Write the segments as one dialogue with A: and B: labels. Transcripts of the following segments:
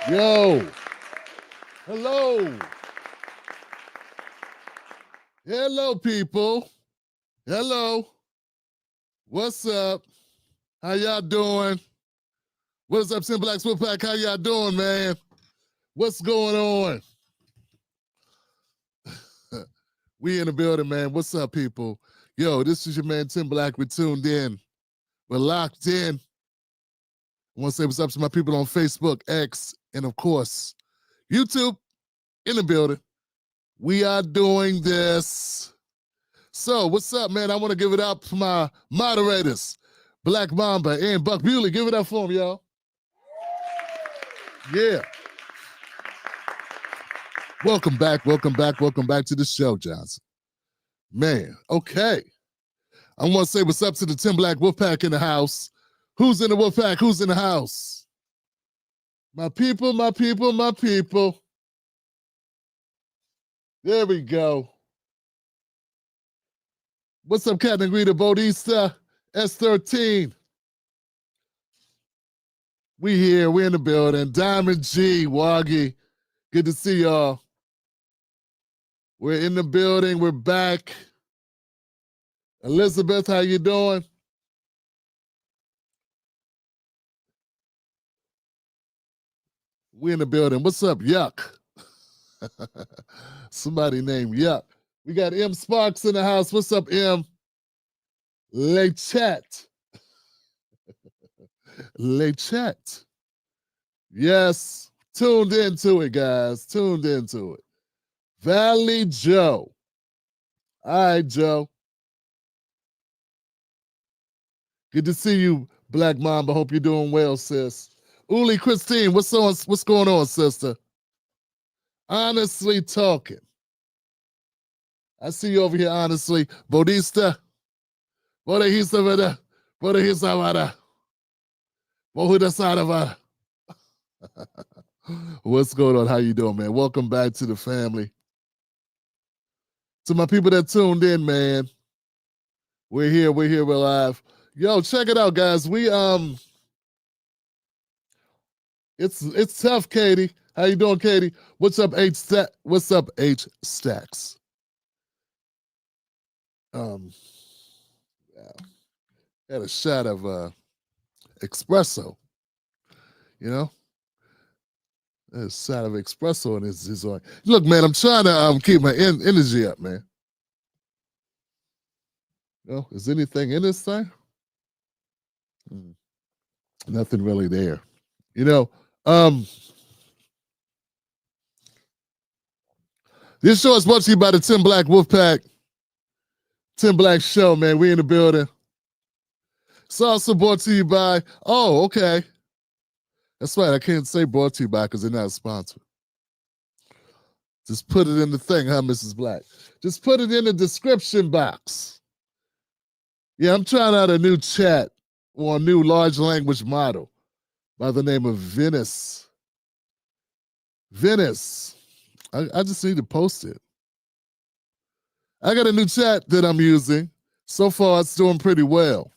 A: Yo. Hello. Hello, people. Hello. What's up? How y'all doing? What's up, Tim Black's Wolfpack? How y'all doing, man? What's going on? We in the building, man. What's up, people? Yo, this is your man, Tim Black. We're tuned in. We're locked in. I want to say what's up to my people on Facebook, X, and of course, YouTube in the building. We are doing this. So, what's up, man? I want to give it up for my moderators, Black Mamba and Buck Bewley. Give it up for them, y'all. Yeah. Welcome back to the show, Johnson. Man, okay. I want to say what's up to the Tim Black Wolfpack in the house. Who's in the Wolfpack? Who's in the house? My people. There we go. What's up, Captain Greta Bautista, S13? We here, we in the building. Diamond G, Waggy, good to see y'all. We're in the building, we're back. Elizabeth, how you doing? We in the building. What's up, Yuck? Somebody named Yuck. We got M Sparks in the house. What's up, M? Le Chat. Le Chat. Yes. Tuned into it, guys. Tuned into it. Valley Joe. All right, Joe. Good to see you, Black Mamba. Hope you're doing well, sis. Uli Christine, what's going on, sister? Honestly talking. I see you over here, honestly. Bautista. What's going on? How you doing, man? Welcome back to the family. To my people that tuned in, man. We're here, we're live. Yo, check it out, guys. It's tough, Katie. How you doing, Katie? What's up, H Stacks? Had a shot of espresso, you know? A shot of espresso in his oil. Look, man, I'm trying to keep my energy up, man. You know, is anything in this thing? Nothing really there. You know, this show is brought to you by the Tim Black Wolfpack. Tim Black Show, man. We in the building. It's also brought to you by, oh, okay. That's right. I can't say brought to you by because they're not a sponsor. Just put it in the thing, huh, Mrs. Black? Just put it in the description box. Yeah, I'm trying out a new chat or a new large language model by the name of Venice. Venice. I just need to post it. I got a new chat that I'm using. So far, it's doing pretty well.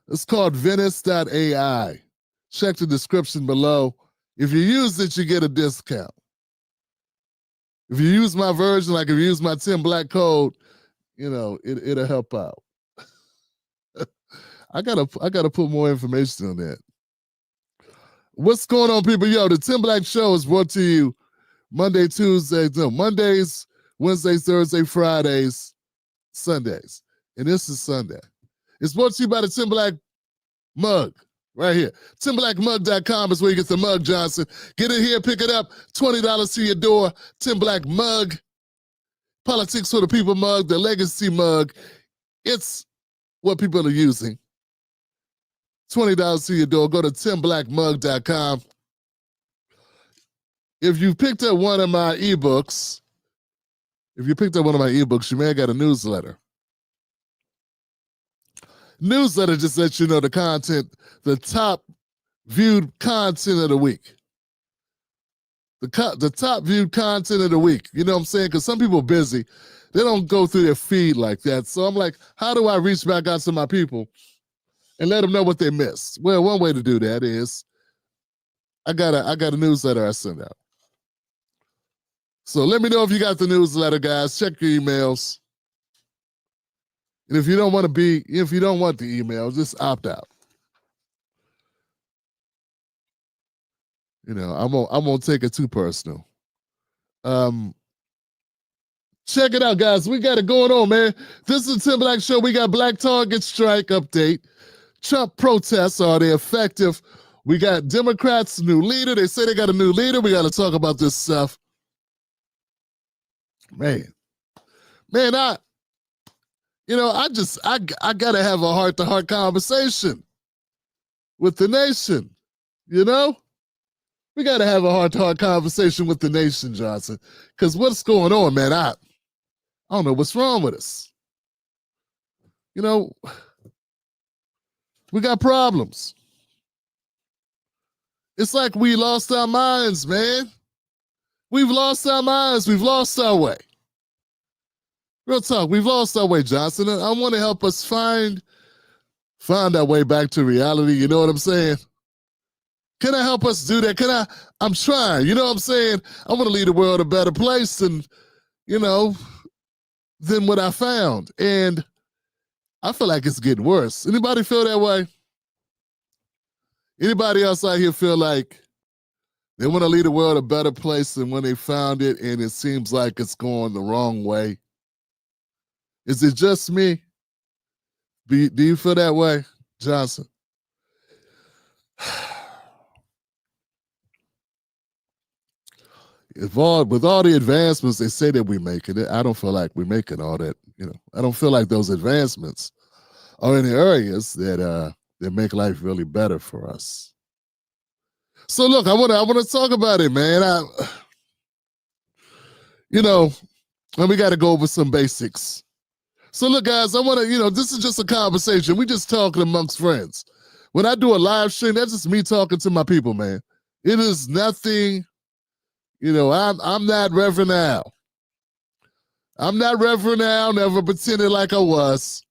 A: It's called Venice.ai. Check the description below. If you use it, you get a discount. If you use my version, like if you use my Tim Black code, you know, it'll help out. I gotta put more information on that. What's going on, people? Yo, the Tim Black Show is brought to you Mondays, Wednesdays, Thursdays, Fridays, Sundays. And this is Sunday. It's brought to you by the Tim Black mug right here. TimBlackMug.com is where you get the mug, Johnson. Get it here, pick it up. $20 to your door. Tim Black mug. Politics for the People mug, the legacy mug. It's what people are using. $20 to your door. Go to TimBlackMug.com. If you picked up one of my ebooks, you may have got a newsletter. Newsletter just lets you know the content, the top viewed content of the week. The top viewed content of the week. You know what I'm saying? Because some people are busy. They don't go through their feed like that. So I'm like, how do I reach back out to my people and let them know what they missed? Well, one way to do that is I got a newsletter I send out. So let me know if you got the newsletter, guys. Check your emails. And if you don't want the email, just opt out. You know, I won't take it too personal. Check it out, guys. We got it going on, man. This is the Tim Black Show. We got Black Target strike update. Trump protests, are they effective? We got Democrats' new leader. They say they got a new leader. We got to talk about this stuff. Man, I got to have a heart-to-heart conversation with the nation, you know? We got to have a heart-to-heart conversation with the nation, Johnson, because what's going on, man? I don't know what's wrong with us. You know, we got problems. It's like we lost our minds, man. We've lost our minds. We've lost our way. Real talk, we've lost our way, Johnson. I want to help us find our way back to reality. You know what I'm saying? Can I help us do that? I'm trying. You know what I'm saying? I want to leave the world a better place than what I found. And I feel like it's getting worse. Anybody feel that way? Anybody else out here feel like they want to leave the world a better place than when they found it, and it seems like it's going the wrong way? Is it just me? Do you feel that way, Johnson? With all the advancements they say that we're making, I don't feel like we're making all that. I don't feel like those advancements are in the areas that make life really better for us. So look, I want to talk about it, man. And we got to go over some basics. So look, guys, I want to, this is just a conversation. We just talking amongst friends. When I do a live stream, that's just me talking to my people, man. It is nothing. I'm not Reverend Al. I'm not Reverend Al, never pretended like I was.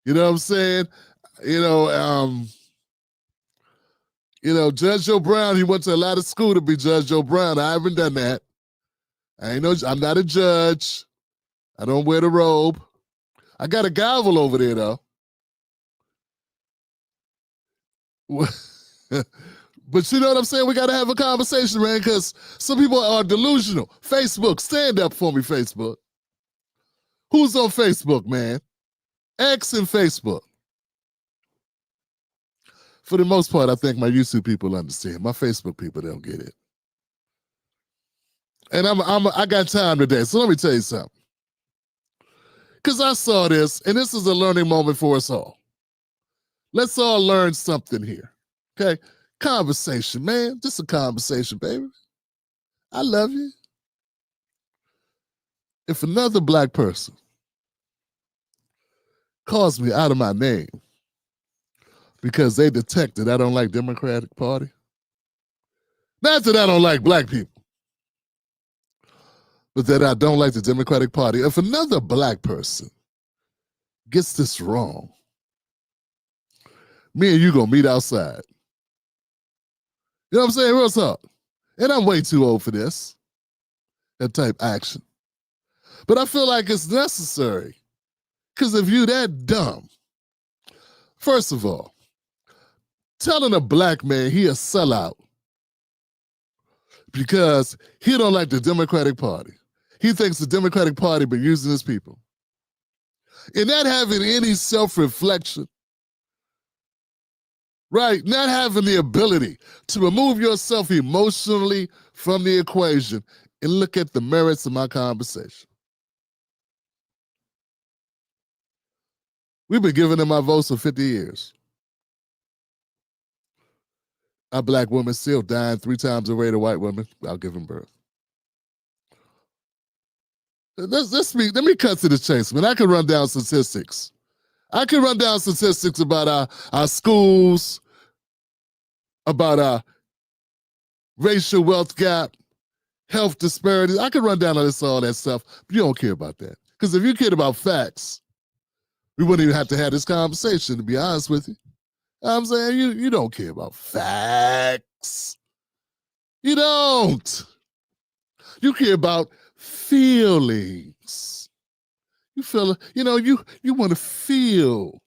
A: You know what I'm saying? Judge Joe Brown, he went to a lot of school to be Judge Joe Brown. I haven't done that. I'm not a judge. I don't wear the robe. I got a gavel over there, though. But you know what I'm saying? We got to have a conversation, man, because some people are delusional. Facebook, stand up for me, Facebook. Who's on Facebook, man? X and Facebook. For the most part, I think my YouTube people understand. My Facebook people don't get it. And I got time today, so let me tell you something. Because I saw this, and this is a learning moment for us all. Let's all learn something here, okay? Conversation, man. Just a conversation, baby. I love you. If another black person calls me out of my name because they detected I don't like Democratic Party, not that I don't like black people, but that I don't like the Democratic Party. If another black person gets this wrong, me and you gonna meet outside. You know what I'm saying? Real talk. And I'm way too old for this, that type action. But I feel like it's necessary. Because if you that dumb, first of all, telling a black man he a sellout because he don't like the Democratic Party. He thinks the Democratic Party been using his people. And not having any self-reflection, right? Not having the ability to remove yourself emotionally from the equation and look at the merits of my conversation. We've been giving them our votes for 50 years. Our black women still dying 3 times the rate of white women without giving birth. Let me cut to the chase, man. I can run down statistics. I can run down statistics about our schools, about our racial wealth gap, health disparities. I can run down all that stuff, but you don't care about that. Because if you cared about facts, we wouldn't even have to have this conversation, to be honest with you. I'm saying you don't care about facts. You don't. You care about feelings. You feel, you want to feel.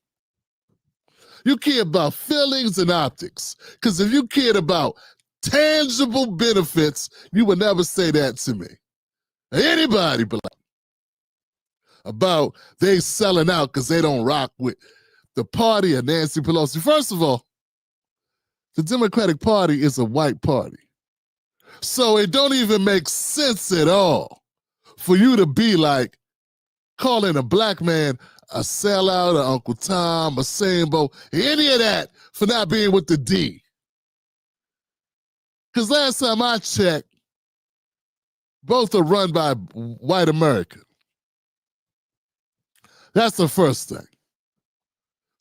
A: You care about feelings and optics. Because if you cared about tangible benefits, you would never say that to me. Anybody about they selling out because they don't rock with the party of Nancy Pelosi. First of all, the Democratic Party is a white party. So it don't even make sense at all for you to be like calling a black man a sellout, or Uncle Tom, a Sambo, any of that for not being with the D. Because last time I checked, both are run by white America. That's the first thing.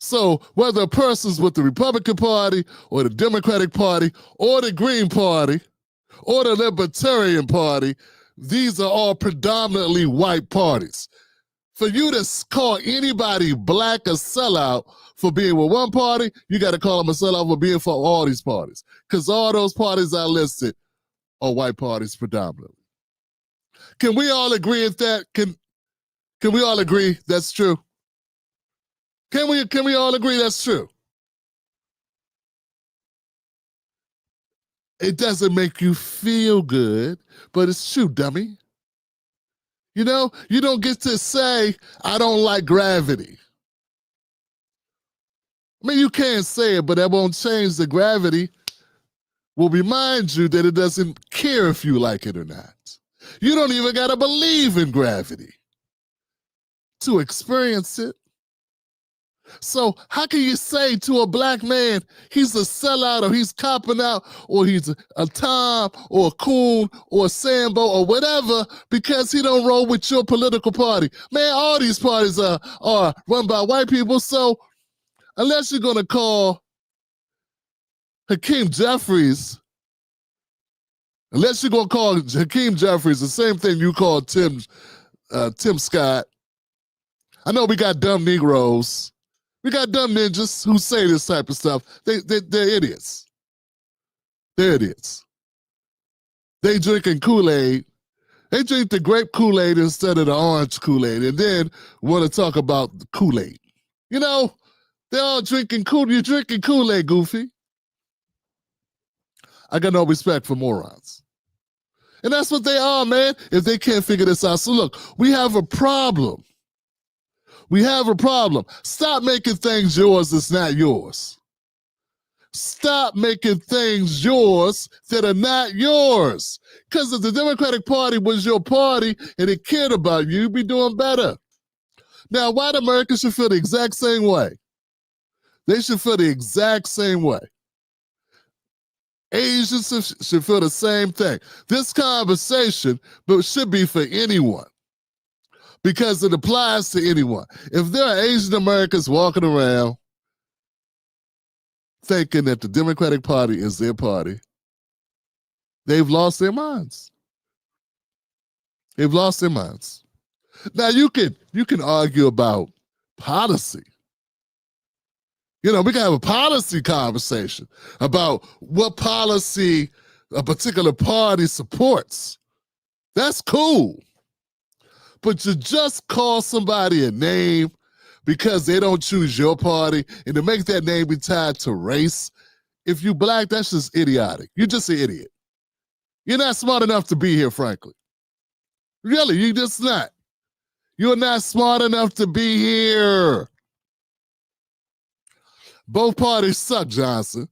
A: So whether a person's with the Republican Party or the Democratic Party or the Green Party or the Libertarian Party, these are all predominantly white parties. For you to call anybody black a sellout for being with one party, you got to call them a sellout for being for all these parties. Because all those parties I listed are white parties predominantly. Can we all agree with that? Can we all agree that's true? Can we all agree that's true? It doesn't make you feel good, but it's true, dummy. You don't get to say, I don't like gravity. I mean, you can't say it, but that won't change the gravity. Will remind you that it doesn't care if you like it or not. You don't even got to believe in gravity to experience it. So how can you say to a black man he's a sellout or he's copping out or he's a Tom or a Coon or a Sambo or whatever because he don't roll with your political party? Man, all these parties are run by white people. So unless you're going to call Hakeem Jeffries, the same thing you call Tim Scott. I know we got dumb Negroes. We got dumb ninjas who say this type of stuff. They're idiots. They're idiots. They drinking Kool-Aid. They drink the grape Kool-Aid instead of the orange Kool-Aid and then want to talk about the Kool-Aid. They're all drinking Kool-Aid. You're drinking Kool-Aid, Goofy. I got no respect for morons. And that's what they are, man, if they can't figure this out. So look, we have a problem. We have a problem. Stop making things yours that's not yours. Stop making things yours that are not yours. Because if the Democratic Party was your party and it cared about you, you'd be doing better. Now, white Americans should feel the exact same way. They should feel the exact same way. Asians should feel the same thing. This conversation should be for anyone. Because it applies to anyone. If there are Asian Americans walking around thinking that the Democratic Party is their party, they've lost their minds. They've lost their minds. Now you can argue about policy. We can have a policy conversation about what policy a particular party supports. That's cool. But to just call somebody a name because they don't choose your party and to make that name be tied to race, if you black, that's just idiotic. You're just an idiot. You're not smart enough to be here, frankly. Really, you're just not. You're not smart enough to be here. Both parties suck, Johnson.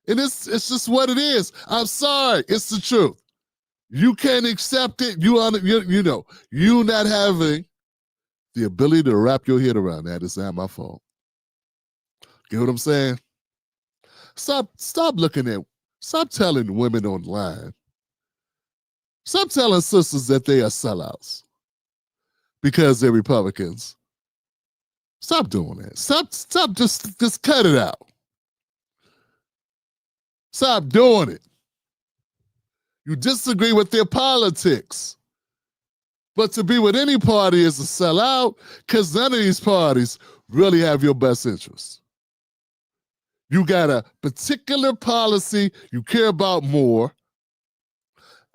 A: And it's just what it is. I'm sorry. It's the truth. You can't accept it. You not having the ability to wrap your head around that is not my fault. Get what I'm saying? Stop telling women online. Stop telling sisters that they are sellouts because they're Republicans. Stop doing that. Stop just cut it out. Stop doing it. You disagree with their politics. But to be with any party is a sellout because none of these parties really have your best interests. You got a particular policy you care about more.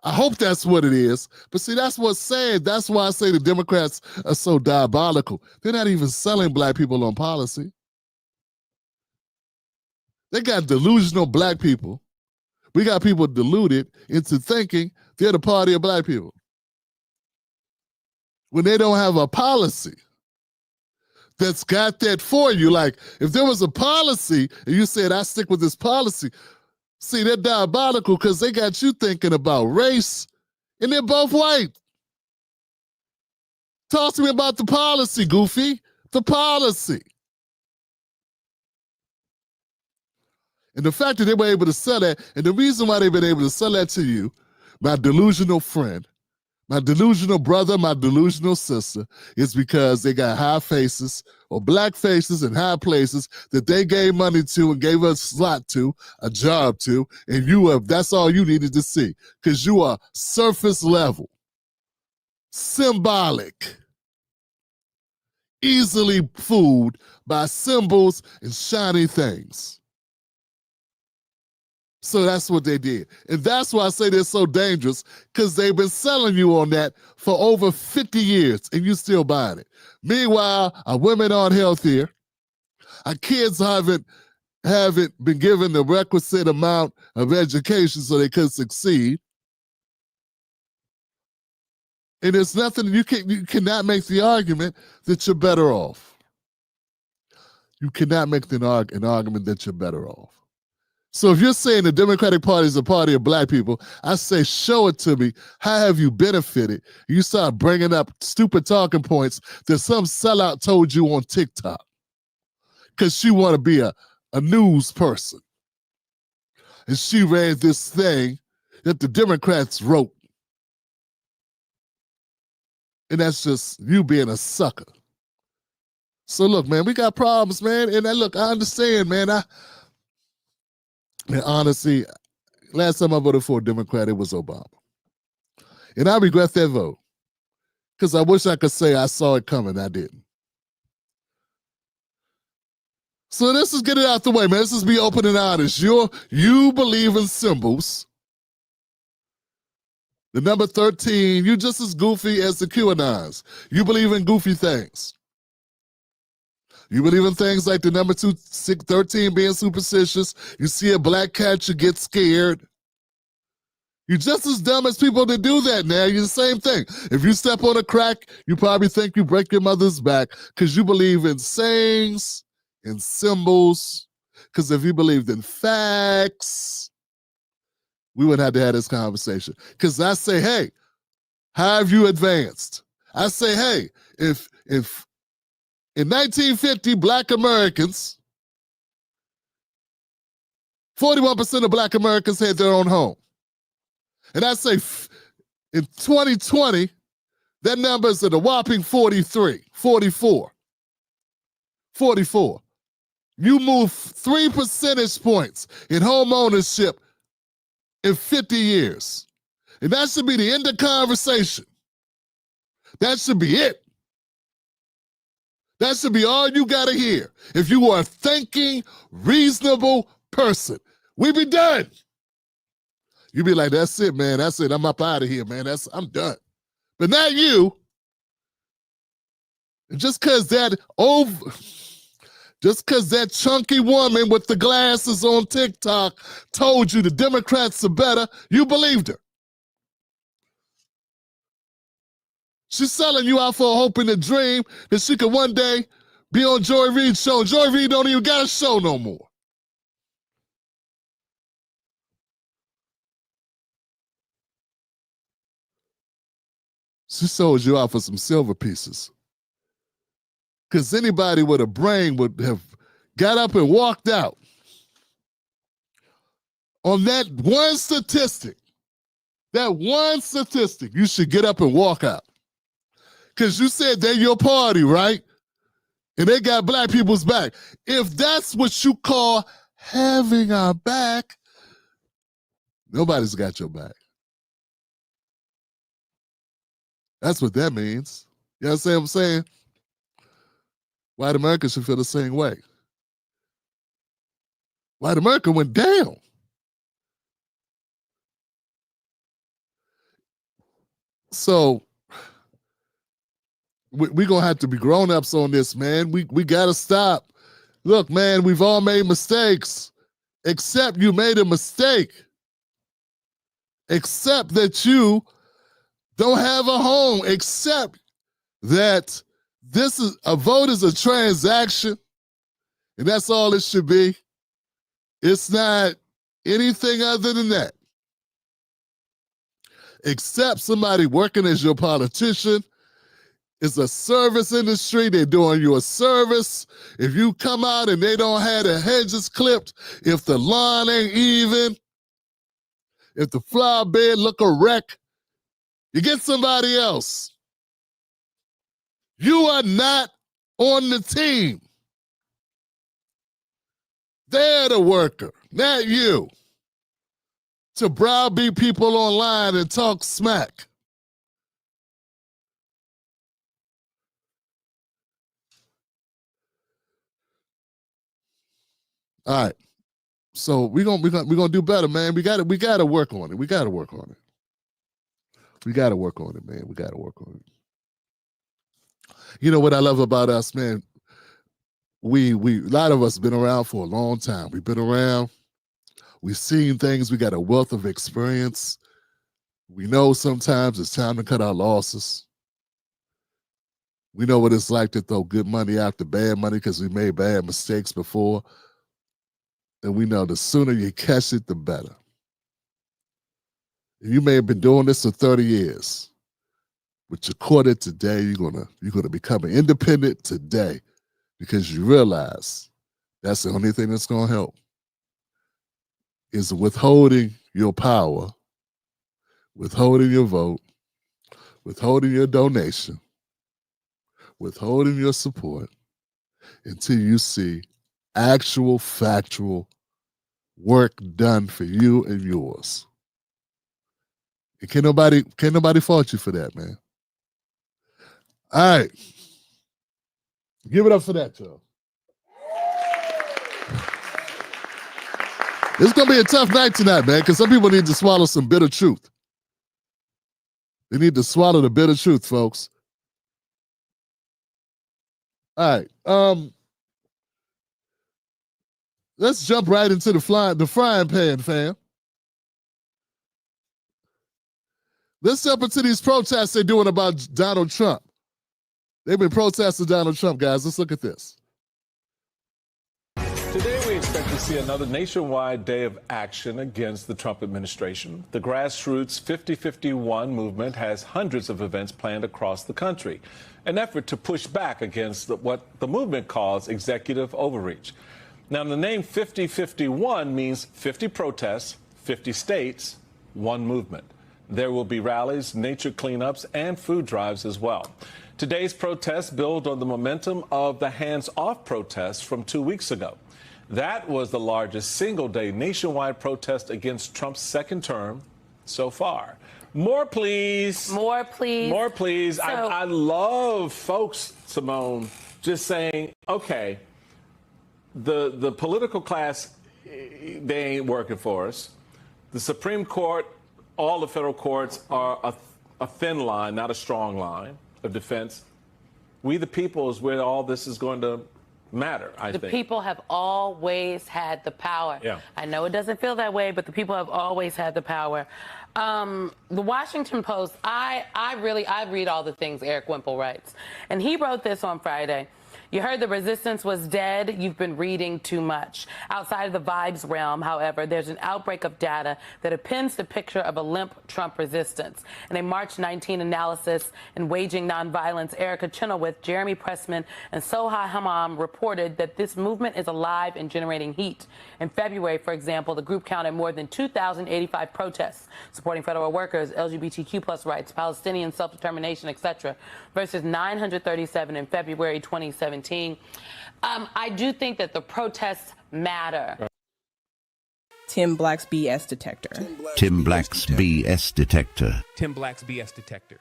A: I hope that's what it is. But see, that's what's sad. That's why I say the Democrats are so diabolical. They're not even selling black people on policy. They got delusional black people. We got people deluded into thinking they're the party of black people when they don't have a policy that's got that for you. Like, if there was a policy and you said, I stick with this policy, see, they're diabolical because they got you thinking about race and they're both white. Talk to me about the policy, Goofy. The policy. And the fact that they were able to sell that, and the reason why they've been able to sell that to you, my delusional friend, my delusional brother, my delusional sister, is because they got high faces or black faces in high places that they gave money to and gave a slot to, a job to, and that's all you needed to see because you are surface level, symbolic, easily fooled by symbols and shiny things. So that's what they did. And that's why I say they're so dangerous, because they've been selling you on that for over 50 years and you still buying it. Meanwhile, our women aren't healthier. Our kids haven't been given the requisite amount of education so they could succeed. And there's nothing, you cannot make the argument that you're better off. You cannot make an argument that you're better off. So if you're saying the Democratic Party is a party of black people, I say, show it to me. How have you benefited? You start bringing up stupid talking points that some sellout told you on TikTok because she want to be a news person. And she read this thing that the Democrats wrote. And that's just you being a sucker. So look, man, we got problems, man. And look, I understand, man. And honestly, last time I voted for a Democrat, it was Obama. And I regret that vote because I wish I could say I saw it coming. I didn't. So let's just get it out the way, man. Let's just be open and honest. You believe in symbols. The number 13, you're just as goofy as the QAnons. You believe in goofy things. You believe in things like the number 13 being superstitious. You see a black cat, you get scared. You're just as dumb as people that do that now. You're the same thing. If you step on a crack, you probably think you break your mother's back because you believe in sayings and symbols. Because if you believed in facts, we wouldn't have to have this conversation. Because I say, hey, how have you advanced? I say, hey, if in 1950, black Americans, 41% of black Americans had their own home. And I say in 2020, that number is at a whopping 44. You move 3 percentage points in home ownership in 50 years. And that should be the end of conversation. That should be it. That should be all you got to hear. If you are a thinking, reasonable person, we be done. You be like, that's it, man. That's it. I'm up out of here, man. I'm done. But not you. Just because that chunky woman with the glasses on TikTok told you the Democrats are better, you believed her. She's selling you out for a hope and a dream that she could one day be on Joy Reid's show. Joy Reid don't even got a show no more. She sold you out for some silver pieces. Because anybody with a brain would have got up and walked out on that one statistic. That one statistic, you should get up and walk out. Because you said they're your party, right? And they got black people's back. If that's what you call having our back, nobody's got your back. That's what that means. You know what I'm saying? White Americans should feel the same way. white America went down. So we're going to have to be grown-ups on this, man. We got to stop. Look, man, we've all made mistakes. Accept you made a mistake. Accept that you don't have a home. Accept that a vote is a transaction, and that's all it should be. It's not anything other than that. Accept somebody working as your politician. It's a service industry. They're doing you a service. If you come out and they don't have the hedges clipped, if the lawn ain't even, if the flower bed look a wreck, you get somebody else. You are not on the team. They're the worker, not you. To browbeat people online and talk smack. All right. So we're gonna do better, man. We gotta work on it. We gotta work on it. We gotta work on it, man. We gotta work on it. You know what I love about us, man? We a lot of us been around for a long time. We've been around. We've seen things. We got a wealth of experience. We know sometimes it's time to cut our losses. We know what it's like to throw good money after bad money because we made bad mistakes before. And we know the sooner you catch it, the better. You may have been doing this for 30 years, but you caught it today. You're gonna become an independent today because you realize that's the only thing that's gonna help is withholding your power, withholding your vote, withholding your donation, withholding your support until you see actual factual work done for you and yours. And can't nobody fault you for that, man. All right. Give it up for that, y'all. It's gonna be a tough night tonight, man, because some people need to swallow some bitter truth. They need to swallow the bitter truth, folks. All right. Let's jump right into the frying pan, fam. Let's jump into these protests they're doing about Donald Trump. They've been protesting Donald Trump, guys. Let's look at this.
B: Today, we expect to see another nationwide day of action against the Trump administration. The grassroots 5051 movement has hundreds of events planned across the country, an effort to push back against what the movement calls executive overreach. Now, the name 5051 means 50 protests, 50 states, one movement. There will be rallies, nature cleanups, and food drives as well. Today's protests build on the momentum of the hands-off protests from 2 weeks ago. That was the largest single-day nationwide protest against Trump's second term so far. More, please.
C: More, please.
B: More, please. So, I love folks, Simone, just saying, okay, the political class, they ain't working for us. The Supreme Court, all the federal courts are a thin line, not a strong line of defense. We the people is where all this is going to matter, I think.
C: The people have always had the power.
B: Yeah.
C: I know it doesn't feel that way, but the people have always had the power. The Washington Post, I read all the things Eric Wimple writes. And he wrote this on Friday. You heard the resistance was dead. You've been reading too much. Outside of the vibes realm, however, there's an outbreak of data that appends the picture of a limp Trump resistance. In a March 19 analysis in Waging Nonviolence, Erica Chenoweth, Jeremy Pressman, and Soha Hammam reported that this movement is alive and generating heat. In February, for example, the group counted more than 2,085 protests supporting federal workers, LGBTQ plus rights, Palestinian self-determination, etc., versus 937 in February 2017. I do think that the protests matter.
D: Tim Black's BS detector.
E: Tim Black's BS detector.
F: Tim Black's BS detector.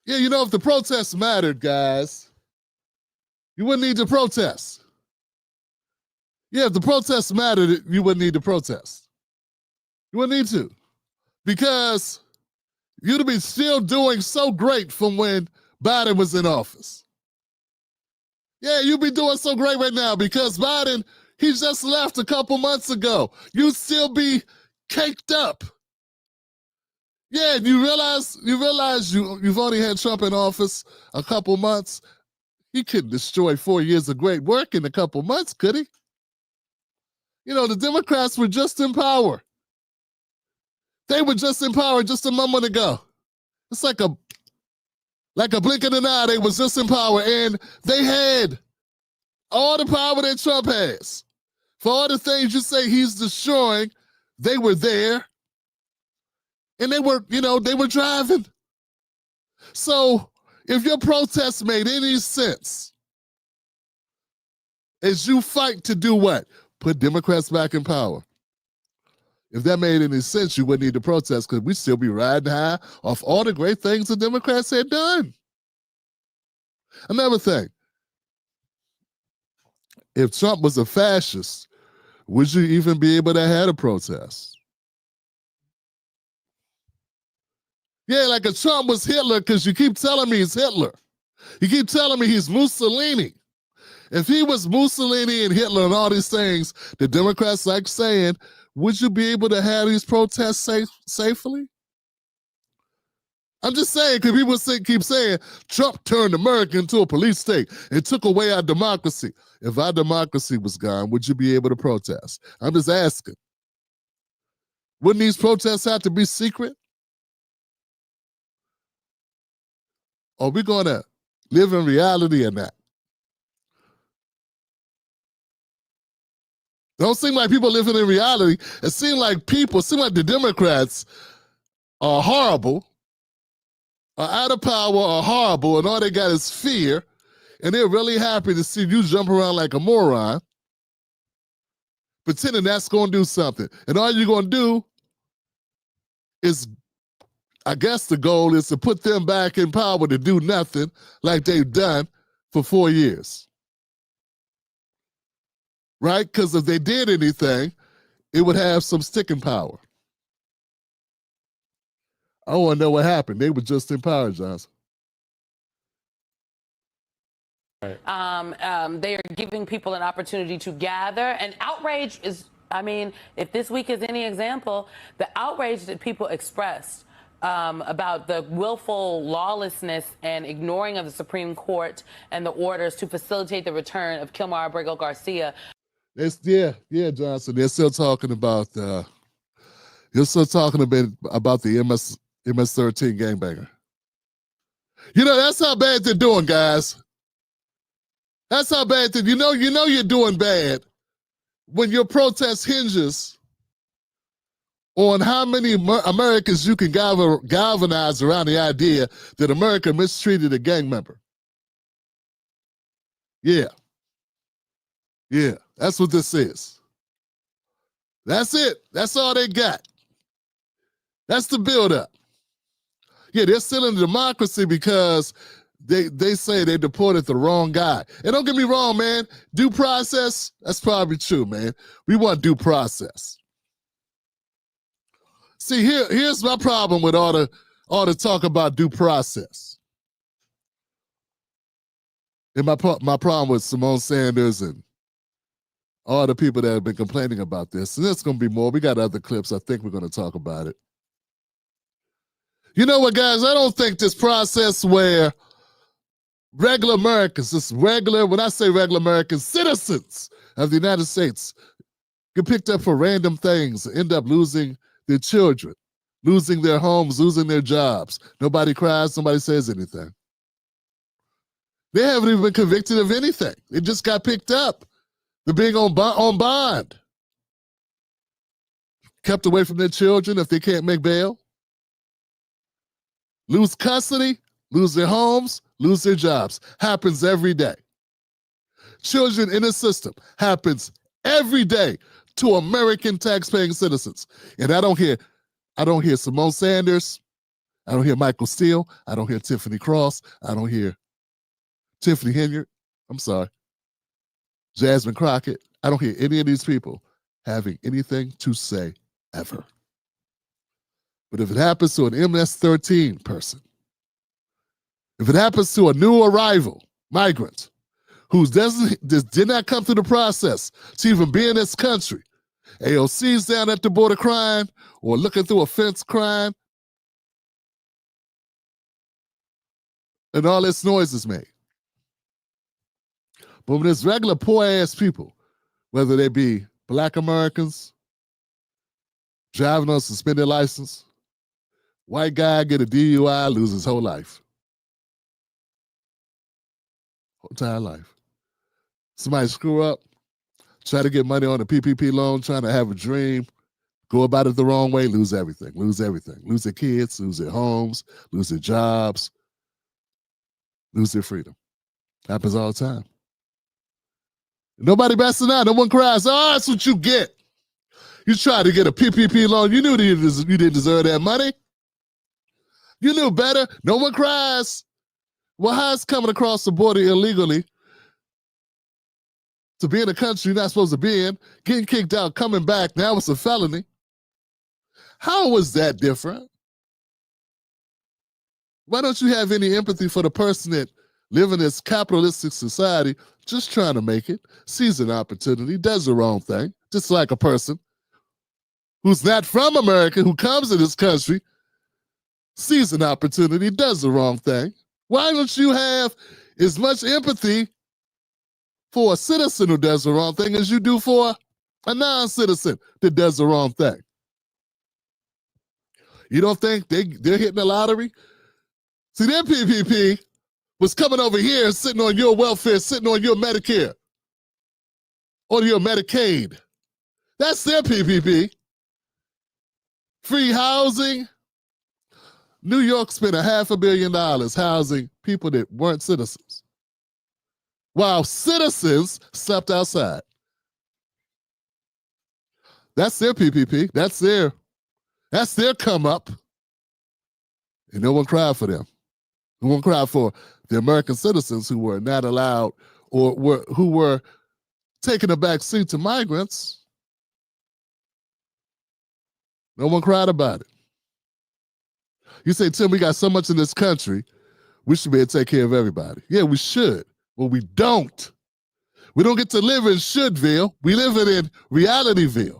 A: Yeah, you know, if the protests mattered, guys, you wouldn't need to protest. Yeah, if the protests mattered, you wouldn't need to protest. You wouldn't need to. Because you'd be still doing so great from when Biden was in office. Yeah, you'd be doing so great right now because Biden, he just left a couple months ago. You'd still be caked up. Yeah, you realize you've only had Trump in office a couple months. He couldn't destroy 4 years of great work in a couple months, could he? You know, the Democrats were just in power. They were just in power just a moment ago. It's like a blink of an eye. They was just in power, and they had all the power that Trump has. For all the things you say he's destroying, they were there, and they were driving. So if your protest made any sense, as you fight to do what? Put Democrats back in power. If that made any sense, you wouldn't need to protest because we'd still be riding high off all the great things the Democrats had done. Another thing, if Trump was a fascist, would you even be able to have a protest? Yeah, like if Trump was Hitler, because you keep telling me he's Hitler. You keep telling me he's Mussolini. If he was Mussolini and Hitler and all these things the Democrats like saying, would you be able to have these protests safely? I'm just saying, because people keep saying Trump turned America into a police state and took away our democracy. If our democracy was gone, would you be able to protest? I'm just asking. Wouldn't these protests have to be secret? Are we going to live in reality or not? Don't seem like people living in reality. It seems like the Democrats are horrible, are out of power, are horrible, and all they got is fear, and they're really happy to see you jump around like a moron, pretending that's going to do something. And all you're going to do is, I guess the goal is to put them back in power to do nothing like they've done for 4 years. Right? Because if they did anything, it would have some sticking power. I want to know what happened. They were just in power, Johnson.
C: They are giving people an opportunity to gather. And outrage is, I mean, if this week is any example, the outrage that people expressed about the willful lawlessness and ignoring of the Supreme Court and the orders to facilitate the return of Kilmar Abrego Garcia.
A: Yeah, Johnson. They're still talking about the MS-13 gangbanger. You know, that's how bad they're doing, guys. That's how bad you know you're doing bad when your protest hinges on how many Americans you can galvanize around the idea that America mistreated a gang member. Yeah, that's what this is. That's it. That's all they got. That's the buildup. Yeah, they're still in democracy because they say they deported the wrong guy. And don't get me wrong, man. Due process, that's probably true, man. We want due process. See, here's my problem with all the talk about due process. And my problem with Simone Sanders and all the people that have been complaining about this. And there's going to be more. We got other clips. I think we're going to talk about it. You know what, guys? I don't think this process where regular Americans, when I say regular Americans, citizens of the United States get picked up for random things, end up losing their children, losing their homes, losing their jobs. Nobody cries, nobody says anything. They haven't even been convicted of anything. They just got picked up. They're being on bond. Kept away from their children if they can't make bail. Lose custody, lose their homes, lose their jobs. Happens every day. Children in the system. Happens every day to American taxpaying citizens. And I don't hear Simone Sanders. I don't hear Michael Steele. I don't hear Tiffany Cross. I don't hear Tiffany Henyard. I'm sorry. Jasmine Crockett. I don't hear any of these people having anything to say ever. But if it happens to an MS-13 person, if it happens to a new arrival migrant who did not come through the process to even be in this country, AOC's down at the border crying or looking through a fence crying, and all this noise is made. But when there's regular poor-ass people, whether they be Black Americans, driving on a suspended license, white guy get a DUI, lose his whole life. Whole entire life. Somebody screw up, try to get money on a PPP loan, trying to have a dream, go about it the wrong way, lose everything. Lose their kids, lose their homes, lose their jobs, lose their freedom. Happens all the time. Nobody bats an eye. No one cries, oh, that's what you get. You tried to get a PPP loan. You knew you didn't deserve that money. You knew better. No one cries. Well, how's coming across the border illegally to be in a country you're not supposed to be in, getting kicked out, coming back, now it's a felony? How was that different? Why don't you have any empathy for the person that live in this capitalistic society, just trying to make it, sees an opportunity, does the wrong thing, just like a person who's not from America, who comes to this country, sees an opportunity, does the wrong thing? Why don't you have as much empathy for a citizen who does the wrong thing as you do for a non-citizen that does the wrong thing? You don't think they're hitting the lottery? See, their PPP was coming over here and sitting on your welfare, sitting on your Medicare, on your Medicaid. That's their PPP. Free housing. New York spent $500 million housing people that weren't citizens, while citizens slept outside. That's their PPP. That's their come up. And no one cried for them. No one cried for the American citizens who were not allowed or who were taking a back seat to migrants. No one cried about it. You say, Tim, we got so much in this country, we should be able to take care of everybody. Yeah, we should. Well, we don't. We don't get to live in Shouldville. We live in Realityville.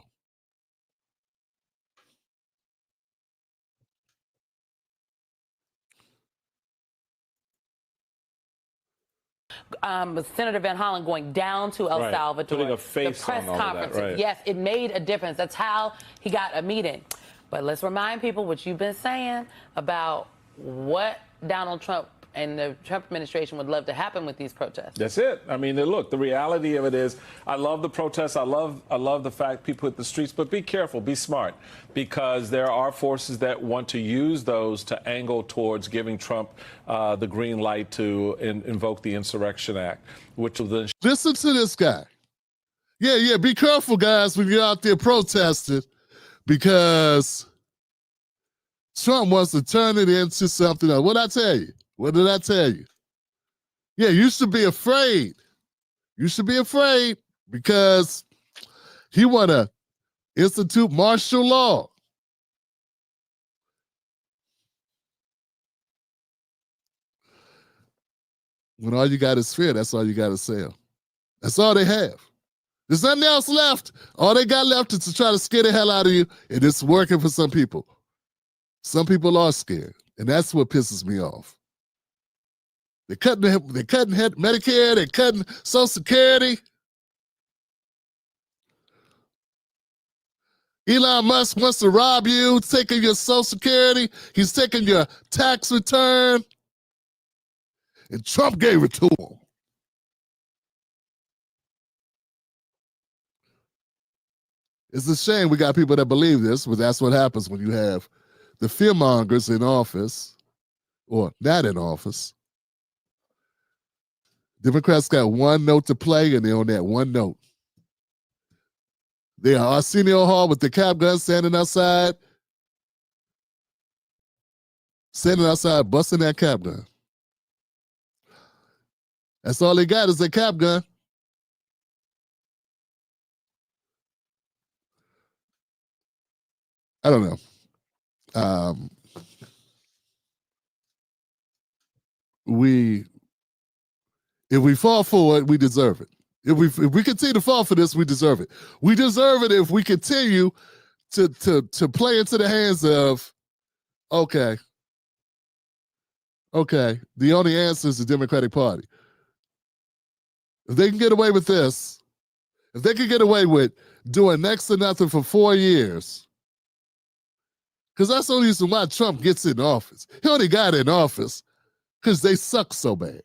C: Senator Van Hollen going down to El Salvador.
B: Putting a face
C: the press
B: on all
C: conference.
B: of that, right.
C: Yes, it made a difference. That's how he got a meeting. But let's remind people what you've been saying about what Donald Trump and the Trump administration would love to happen with these protests.
B: That's it. I mean, look, the reality of it is, I love the protests. I love the fact people hit the streets, but be careful, be smart, because there are forces that want to use those to angle towards giving Trump the green light to invoke the Insurrection Act, which will then...
A: Listen to this guy. Yeah, be careful, guys, when you're out there protesting, because Trump wants to turn it into something else. What did I tell you? What did I tell you? Yeah, you should be afraid. You should be afraid because he want to institute martial law. When all you got is fear, that's all you got to sell. That's all they have. There's nothing else left. All they got left is to try to scare the hell out of you, and it's working for some people. Some people are scared, and that's what pisses me off. They're cutting Medicare, they're cutting Social Security. Elon Musk wants to rob you, taking your Social Security. He's taking your tax return. And Trump gave it to him. It's a shame we got people that believe this, but that's what happens when you have the fearmongers in office, or not in office. Democrats got one note to play, and they're on that one note. They are Arsenio Hall with the cap gun standing outside, busting that cap gun. That's all they got is a cap gun. I don't know. Um, if we fall for it, we deserve it. If we continue to fall for this, we deserve it. We deserve it if we continue to play into the hands of, okay, the only answer is the Democratic Party. If they can get away with this, if they can get away with doing next to nothing for 4 years, because that's the only reason why Trump gets in office. He only got in office because they suck so bad.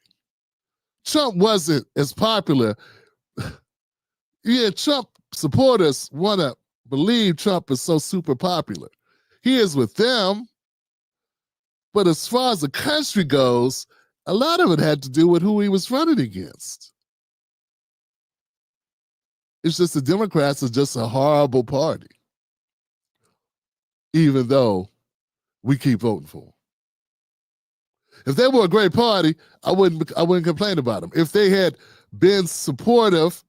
A: Trump wasn't as popular. Yeah, Trump supporters want to believe Trump is so super popular. He is with them, but as far as the country goes, a lot of it had to do with who he was running against. It's just the Democrats are just a horrible party, even though we keep voting for them. If they were a great party, I wouldn't complain about them. If they had been supportive,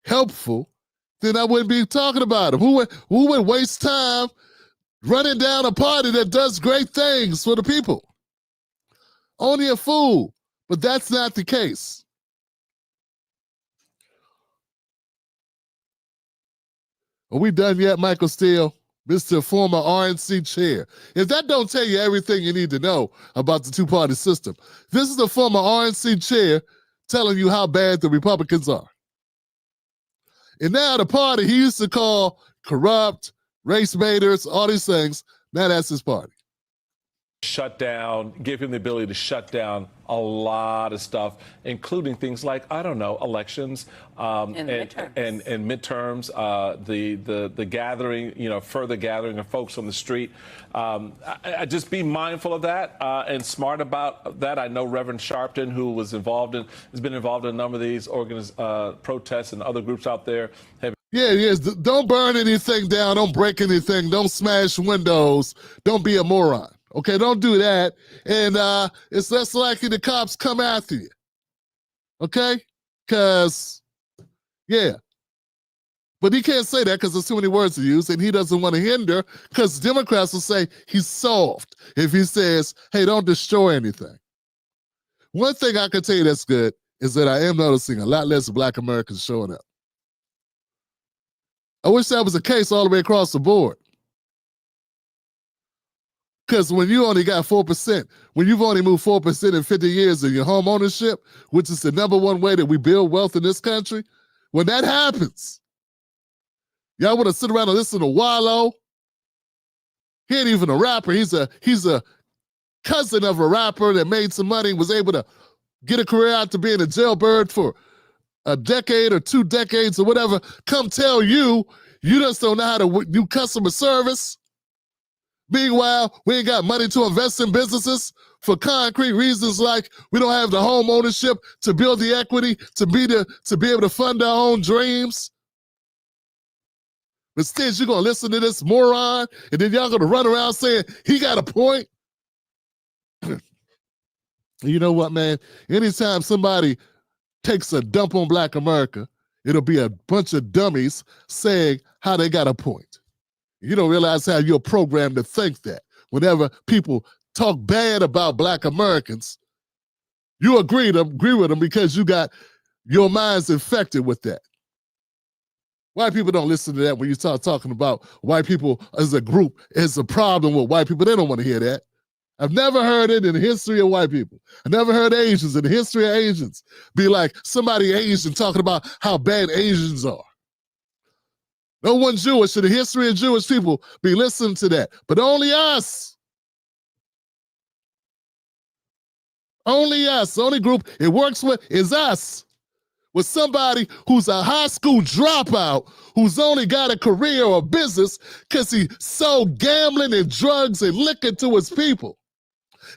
A: helpful, then I wouldn't be talking about them. Who would waste time running down a party that does great things for the people? Only a fool, but that's not the case. Are we done yet, Michael Steele? Mr. Former RNC chair. If that don't tell you everything you need to know about the two-party system, this is the former RNC chair telling you how bad the Republicans are. And now the party he used to call corrupt, race baiters, all these things, now that's his party.
B: Shut down, give him the ability to shut down a lot of stuff, including things like, I don't know, elections and midterms, the gathering, further gathering of folks on the street. I just be mindful of that and smart about that. I know Reverend Sharpton, who has been involved in a number of these protests, and other groups out there have.
A: Yeah, yes. Don't burn anything down. Don't break anything. Don't smash windows. Don't be a moron. Okay, don't do that. And it's less likely the cops come after you. Okay? Because, yeah. But he can't say that because there's too many words to use, and he doesn't want to hinder, because Democrats will say he's soft if he says, hey, don't destroy anything. One thing I can tell you that's good is that I am noticing a lot less Black Americans showing up. I wish that was the case all the way across the board. Because when you only got 4%, when you've only moved 4% in 50 years in your home ownership, which is the number one way that we build wealth in this country, when that happens, y'all want to sit around and listen to Wallow? He ain't even a rapper. He's a cousin of a rapper that made some money and was able to get a career out to being a jailbird for a decade or 2 decades or whatever. Come tell you just don't know how to do customer service. Meanwhile, we ain't got money to invest in businesses for concrete reasons like we don't have the home ownership to build the equity to be able to fund our own dreams. Instead, you're going to listen to this moron, and then y'all going to run around saying he got a point. You know what, man? Anytime somebody takes a dump on Black America, it'll be a bunch of dummies saying how they got a point. You don't realize how you're programmed to think that. Whenever people talk bad about Black Americans, you agree with them because you got your mind's infected with that. White people don't listen to that when you start talking about white people as a group, as a problem with white people. They don't want to hear that. I've never heard it in the history of white people. I never heard Asians in the history of Asians be like somebody Asian talking about how bad Asians are. No one Jewish in the history of Jewish people be listening to that. But only us. Only us. The only group it works with is us. With somebody who's a high school dropout, who's only got a career or business because he sold gambling and drugs and liquor to his people.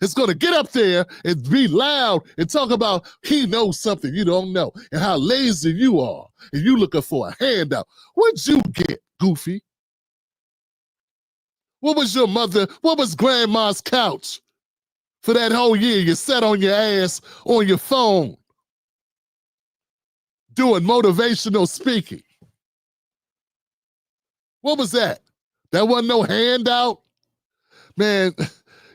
A: It's going to get up there and be loud and talk about he knows something you don't know and how lazy you are and you looking for a handout. What'd you get, Goofy? What was your mother, what was grandma's couch for that whole year you sat on your ass on your phone doing motivational speaking? What was that? That wasn't no handout. Man,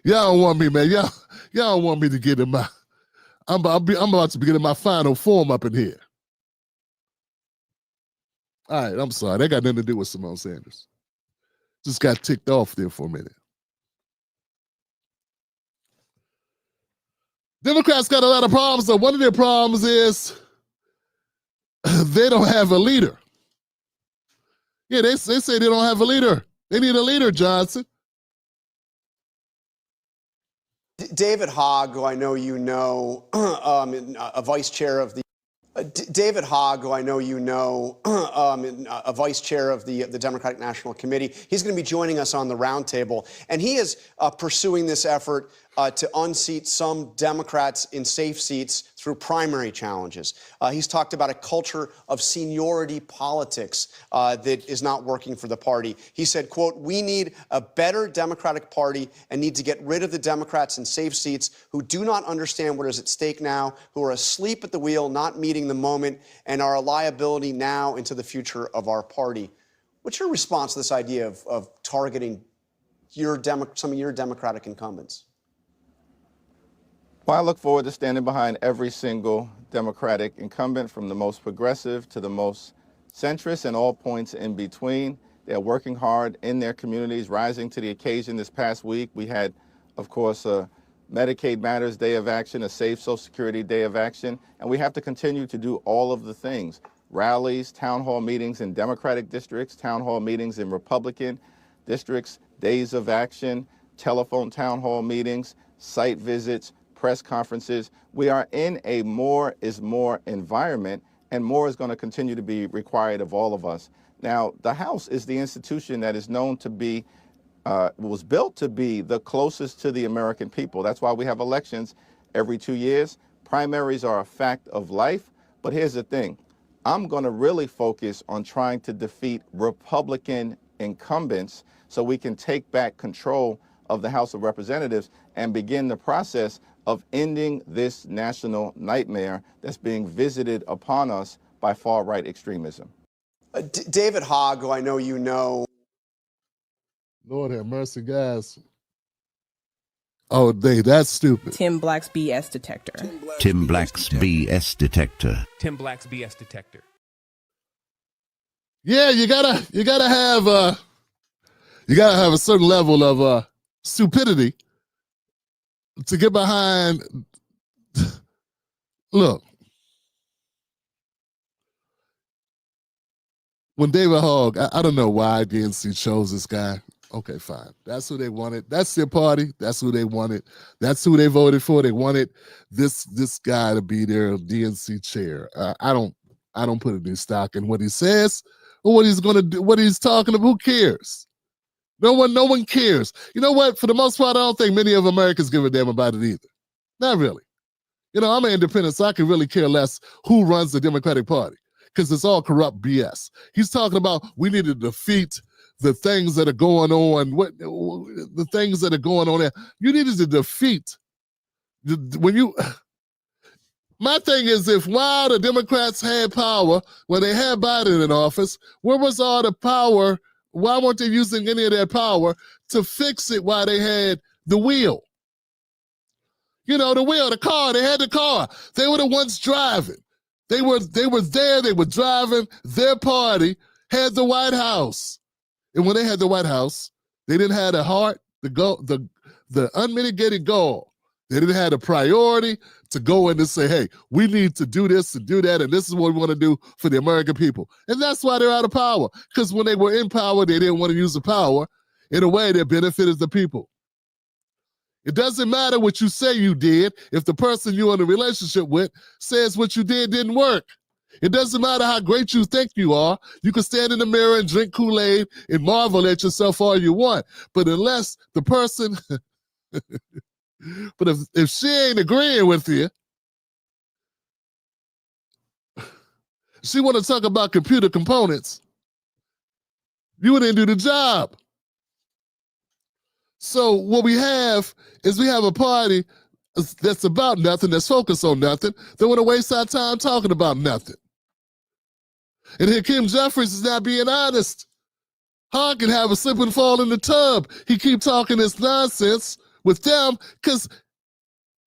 A: y'all don't want me, man. Y'all don't want me to get in my, I'm about to get in my final form up in here. All right, I'm sorry. That got nothing to do with Simone Sanders. Just got ticked off there for a minute. Democrats got a lot of problems, though. One of their problems is they don't have a leader. Yeah, they say they don't have a leader. They need a leader, Johnson.
F: David Hogg, who I know you know, a vice chair of the David Hogg, who I know you know, a vice chair of the Democratic National Committee. He's going to be joining us on the roundtable, and he is pursuing this effort to unseat some Democrats in safe seats through primary challenges. He's talked about a culture of seniority politics that is not working for the party. He said, quote, "We need a better Democratic Party and need to get rid of the Democrats in safe seats who do not understand what is at stake now, who are asleep at the wheel, not meeting the moment, and are a liability now into the future of our party." What's your response to this idea of targeting some of your Democratic incumbents?
G: Well, I look forward to standing behind every single Democratic incumbent, from the most progressive to the most centrist and all points in between. They're working hard in their communities, rising to the occasion. This past week, we had, of course, a Medicaid Matters Day of Action, a Safe Social Security Day of Action, and we have to continue to do all of the things. Rallies, town hall meetings in Democratic districts, town hall meetings in Republican districts, days of action, telephone town hall meetings, site visits, press conferences. We are in a more is more environment, and more is going to continue to be required of all of us. Now, the House is the institution that is known to be, was built to be the closest to the American people. That's why we have elections every 2 years. Primaries are a fact of life. But here's the thing. I'm going to really focus on trying to defeat Republican incumbents so we can take back control of the House of Representatives and begin the process of ending this national nightmare that's being visited upon us by far-right extremism.
F: David Hogg, who I know you know.
A: Lord have mercy, guys. Oh, that's stupid.
D: Tim Black's BS detector.
E: Tim Black's BS detector.
H: Tim Black's BS detector.
A: Yeah, you gotta have a certain level of stupidity to get behind. Look, when David Hogg, I don't know why DNC chose this guy. Okay, fine. That's who they wanted. That's their party. That's who they wanted. That's who they voted for. They wanted this guy to be their DNC chair. I don't put any stock in what he says or what he's gonna do, what he's talking about. Who cares? No one cares. You know what? For the most part, I don't think many of Americans give a damn about it either. Not really. You know, I'm an independent, so I can really care less who runs the Democratic Party because it's all corrupt BS. He's talking about we need to defeat the things that are going on. The things that are going on there? You needed to defeat. My thing is, if while the Democrats had power, when they had Biden in office, where was all the power? Why weren't they using any of their power to fix it while they had the wheel? You know, the wheel, the car, they had the car. They were the ones driving. They were there, they were driving. Their party had the White House. And when they had the White House, they didn't have the heart, the unmitigated goal. They didn't have the priority to go in and say, hey, we need to do this and do that, and this is what we want to do for the American people. And that's why they're out of power. Because when they were in power, they didn't want to use the power in a way that benefited the people. It doesn't matter what you say you did if the person you're in a relationship with says what you did didn't work. It doesn't matter how great you think you are. You can stand in the mirror and drink Kool-Aid and marvel at yourself all you want. But unless the person... But if she ain't agreeing with you, she want to talk about computer components, you didn't do the job. So what we have is we have a party that's about nothing, that's focused on nothing. They want to waste our time talking about nothing. And here Kim Jeffries is not being honest. Hogg can have a slip and fall in the tub. He keep talking this nonsense with them because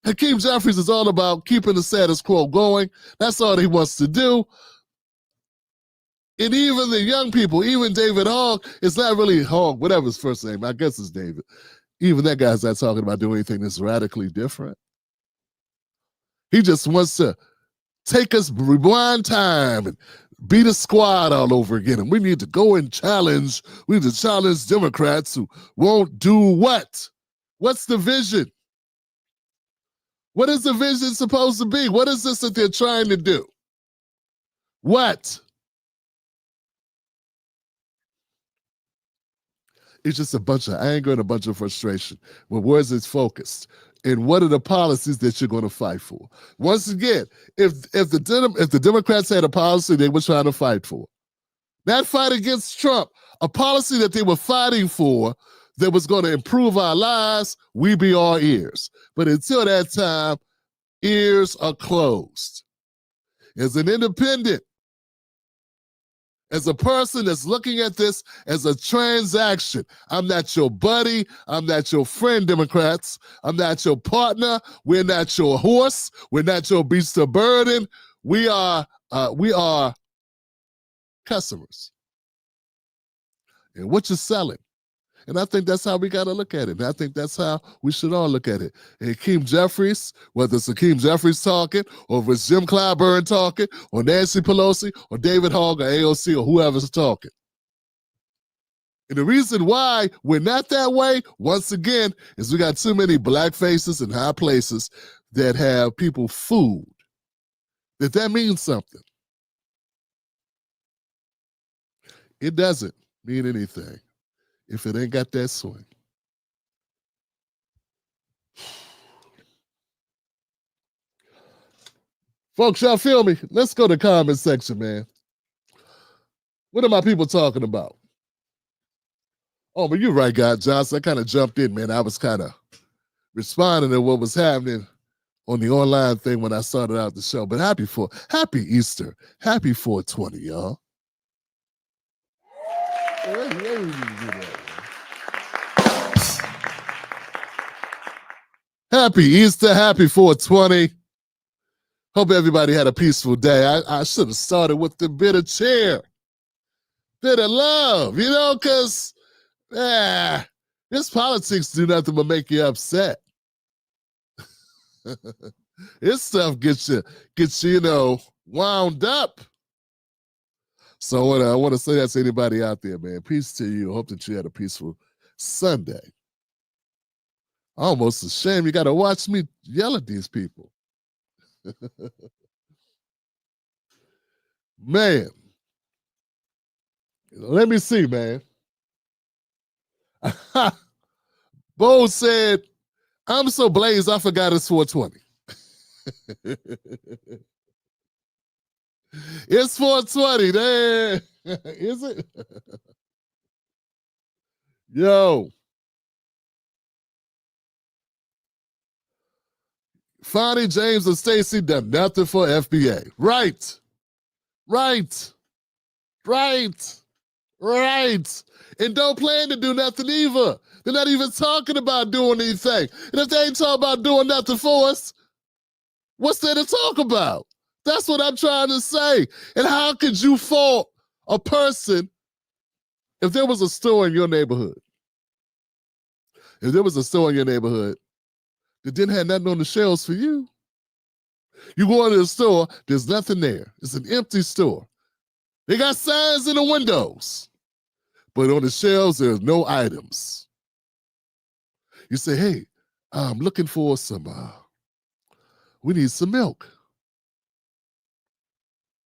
A: Hakeem Jeffries is all about keeping the status quo going. That's all he wants to do. And even the young people, even David Hogg, it's not really Hogg, whatever his first name, I guess it's David. Even that guy's not talking about doing anything that's radically different. He just wants to take us, rewind time and beat a squad all over again. And we need to go and challenge, we need to challenge Democrats who won't do what? What's the vision? What is the vision supposed to be? What is this that they're trying to do? What? It's just a bunch of anger and a bunch of frustration. Well, where's it focused? And what are the policies that you're going to fight for? Once again, if the Democrats had a policy they were trying to fight for, that fight against Trump, a policy that they were fighting for that was going to improve our lives, we be all ears. But until that time, ears are closed. As an independent, as a person that's looking at this as a transaction, I'm not your buddy. I'm not your friend, Democrats. I'm not your partner. We're not your horse. We're not your beast of burden. We are customers. And what you're selling. And I think that's how we got to look at it. And I think that's how we should all look at it. And Hakeem Jeffries, whether it's Hakeem Jeffries talking, or if it's Jim Clyburn talking, or Nancy Pelosi, or David Hogg, or AOC, or whoever's talking. And the reason why we're not that way, once again, is we got too many black faces in high places that have people fooled that means something. It doesn't mean anything if it ain't got that swing. Folks, y'all feel me? Let's go to the comment section, man. What are my people talking about? Oh, but you're right, God Johnson. I kind of jumped in, man. I was kind of responding to what was happening on the online thing when I started out the show. But happy Easter. Happy 420, y'all. Happy Easter, happy 420. Hope everybody had a peaceful day. I should have started with the bit of cheer, bit of love, because this politics do nothing but make you upset. This stuff gets you, wound up. So I want to say that to anybody out there, man. Peace to you. Hope that you had a peaceful Sunday. Almost a shame you got to watch me yell at these people. Man. Let me see, man. Bo said, I'm so blazed, I forgot it's 420. It's 420, there. Is it? Yo. Fonnie, James, and Stacey done nothing for FBA. Right. And don't plan to do nothing either. They're not even talking about doing anything. And if they ain't talking about doing nothing for us, what's there to talk about? That's what I'm trying to say. And how could you fault a person if there was a store in your neighborhood? If there was a store in your neighborhood that didn't have nothing on the shelves for you, you go into the store, there's nothing there. It's an empty store. They got signs in the windows, but on the shelves, there's no items. You say, hey, I'm looking for we need some milk.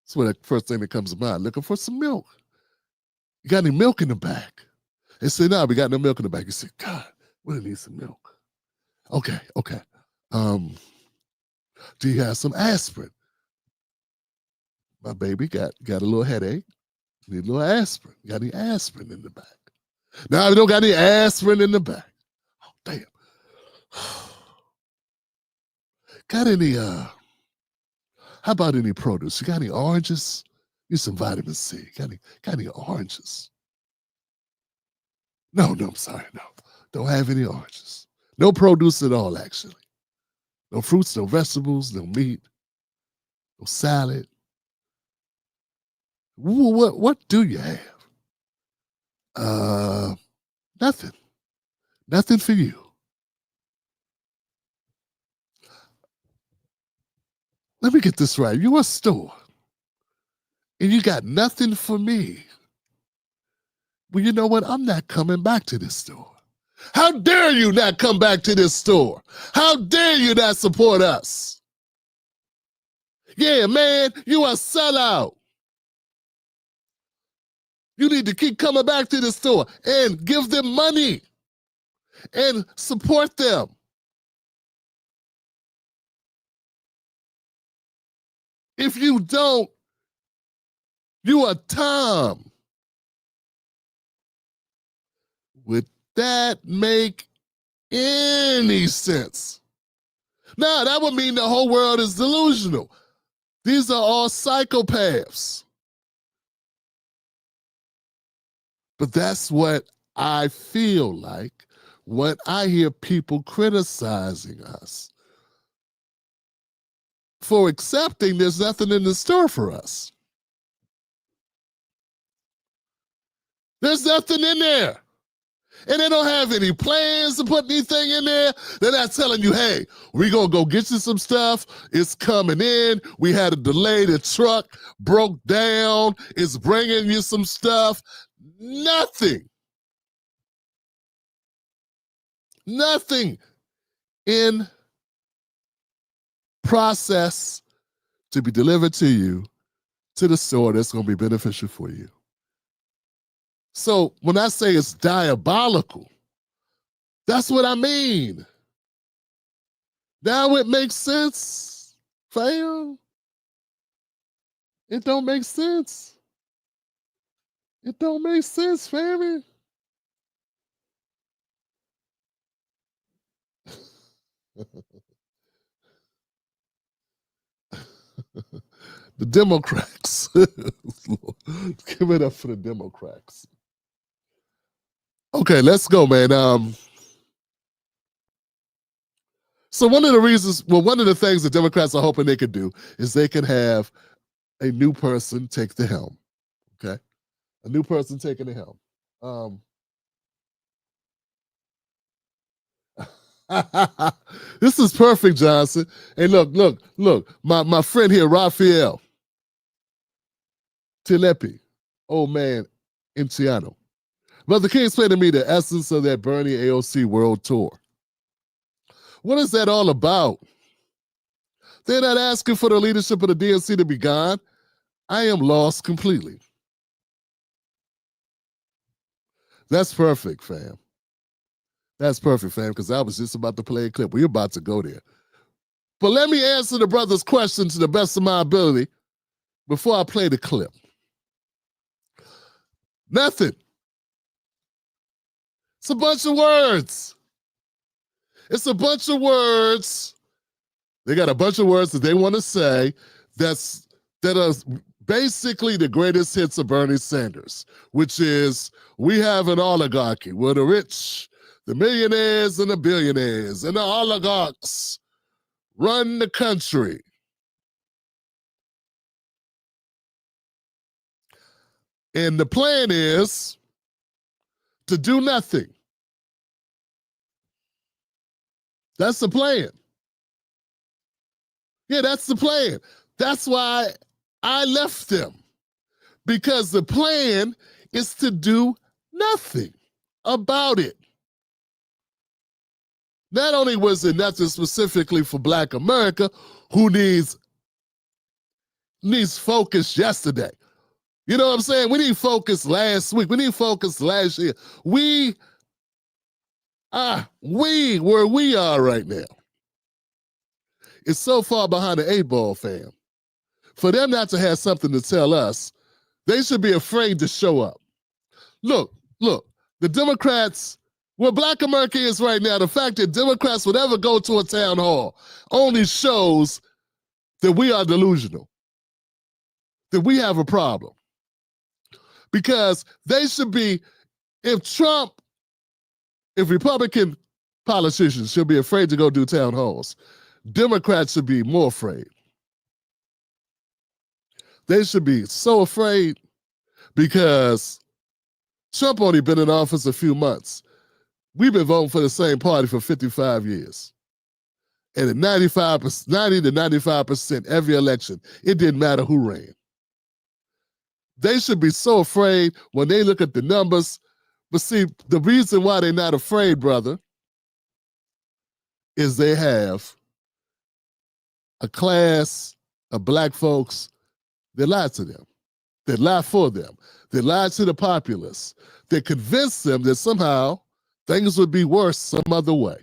A: That's what the first thing that comes to mind, looking for some milk. You got any milk in the back? They say, no, we got no milk in the back. You say, God, we need some milk. Okay. Do you have some aspirin? My baby got a little headache. Need a little aspirin. Got any aspirin in the back? No, we don't got any aspirin in the back. Oh, damn. Got any, how about any produce? You got any oranges? Need some vitamin C. Got any oranges? No, I'm sorry, no. Don't have any oranges. No produce at all, actually. No fruits, no vegetables, no meat, no salad. What do you have? Nothing. Nothing for you. Let me get this right. You're a store, and you got nothing for me. Well, you know what? I'm not coming back to this store. How dare you not come back to this store? How dare you not support us? Yeah, man, you are a sellout. You need to keep coming back to the store and give them money and support them. If you don't, you are Tom. Would that make any sense? No, that would mean the whole world is delusional. These are all psychopaths. But that's what I feel like when I hear people criticizing us for accepting there's nothing in the store for us. There's nothing in there. And they don't have any plans to put anything in there. They're not telling you, hey, we're going to go get you some stuff. It's coming in. We had a delay. The truck broke down. It's bringing you some stuff. Nothing. Nothing in process to be delivered to you to the store that's going to be beneficial for you. So when I say it's diabolical, that's what I mean. Now it makes sense, fam. It don't make sense. It don't make sense, family. The Democrats. Give it up for the Democrats. Okay, let's go, man. So one of the things the Democrats are hoping they could do is they can have a new person take the helm. Okay, a new person taking the helm. This is perfect, Johnson. Hey, look. My friend here, Raphael Tilepi, old man Inciano. Brother King explained to me the essence of that Bernie AOC world tour. What is that all about? They're not asking for the leadership of the DNC to be gone. I am lost completely. That's perfect, fam. That's perfect, fam, because I was just about to play a clip. We're about to go there. But let me answer the brother's question to the best of my ability before I play the clip. Nothing. It's a bunch of words. It's a bunch of words. They got a bunch of words that they want to say that are basically the greatest hits of Bernie Sanders, which is we have an oligarchy where the rich, the millionaires and the billionaires and the oligarchs run the country. And the plan is to do nothing. That's the plan. Yeah, that's the plan. That's why I left them. Because the plan is to do nothing about it. Not only was it nothing specifically for Black America, who needs focus yesterday. You know what I'm saying? We need focus last week. We need focus last year. We where we are right now, it's so far behind the 8-ball, fam. For them not to have something to tell us, they should be afraid to show up. Look, the Democrats, where Black America is right now, the fact that Democrats would ever go to a town hall only shows that we are delusional, that we have a problem. Because they should be, if Trump If Republican politicians should be afraid to go do town halls, Democrats should be more afraid. They should be so afraid because Trump only been in office a few months. We've been voting for the same party for 55 years. And at 90 to 95% every election, it didn't matter who ran. They should be so afraid when they look at the numbers. But see, the reason why they're not afraid, brother, is they have a class of black folks that lie to them, that lie for them, that lie to the populace, that convince them that somehow things would be worse some other way.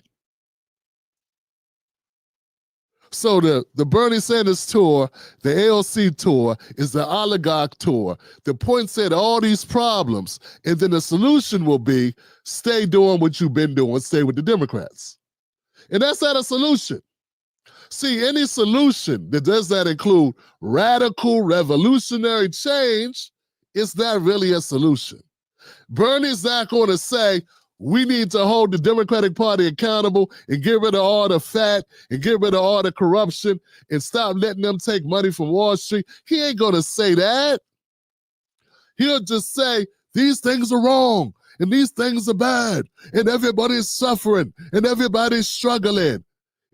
A: So the Bernie Sanders tour, the AOC tour, is the oligarch tour that points at all these problems, and then the solution will be stay doing what you've been doing, stay with the Democrats. And that's not a solution. See, any solution that does not include radical revolutionary change is not really a solution. Bernie's not going to say, we need to hold the Democratic Party accountable and get rid of all the fat and get rid of all the corruption and stop letting them take money from Wall Street. He ain't going to say that. He'll just say, these things are wrong and these things are bad and everybody's suffering and everybody's struggling.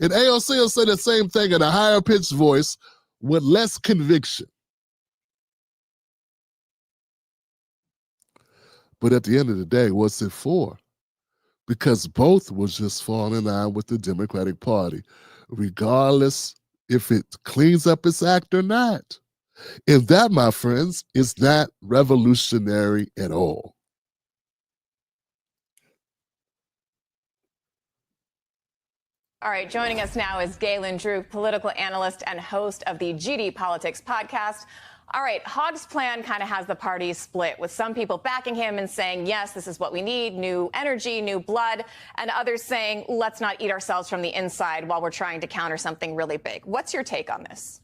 A: And AOC will say the same thing in a higher pitched voice with less conviction. But at the end of the day, what's it for? Because both will just fall in line with the Democratic Party, regardless if it cleans up its act or not. And that, my friends, is not revolutionary at all.
H: All right, joining us now is Galen Drew, political analyst and host of the GD Politics podcast. All right, Hogg's plan kind of has the party split, with some people backing him and saying, yes, this is what we need, new energy, new blood, and others saying, let's not eat ourselves from the inside while we're trying to counter something really big. What's your take on this?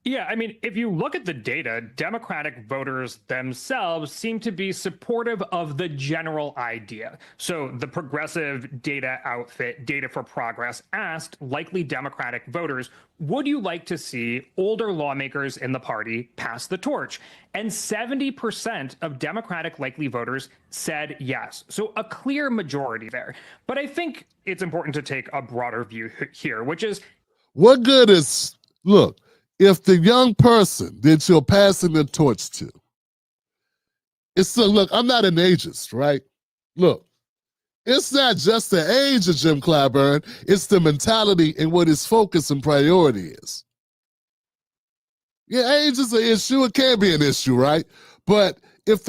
I: Yeah, I mean, if you look at the data, Democratic voters themselves seem to be supportive of the general idea. So the progressive data outfit, Data for Progress, asked likely Democratic voters, would you like to see older lawmakers in the party pass the torch? And 70% of Democratic likely voters said yes. So a clear majority there. But I think it's important to take a broader view here, which is,
A: what good is, look, if the young person that you're passing the torch to, it's a, look, I'm not an ageist, right? Look, it's not just the age of Jim Clyburn, it's the mentality and what his focus and priority is. Yeah, age is an issue, it can be an issue, right? But if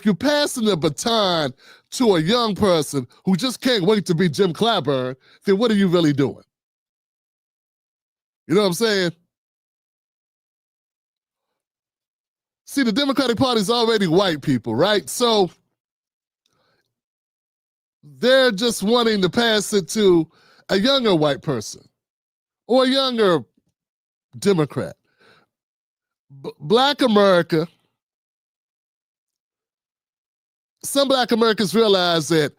A: you're passing the baton to a young person who just can't wait to be Jim Clyburn, then what are you really doing? You know what I'm saying? See, the Democratic Party is already white people, right? So they're just wanting to pass it to a younger white person or a younger Democrat. Black America, some Black Americans realize that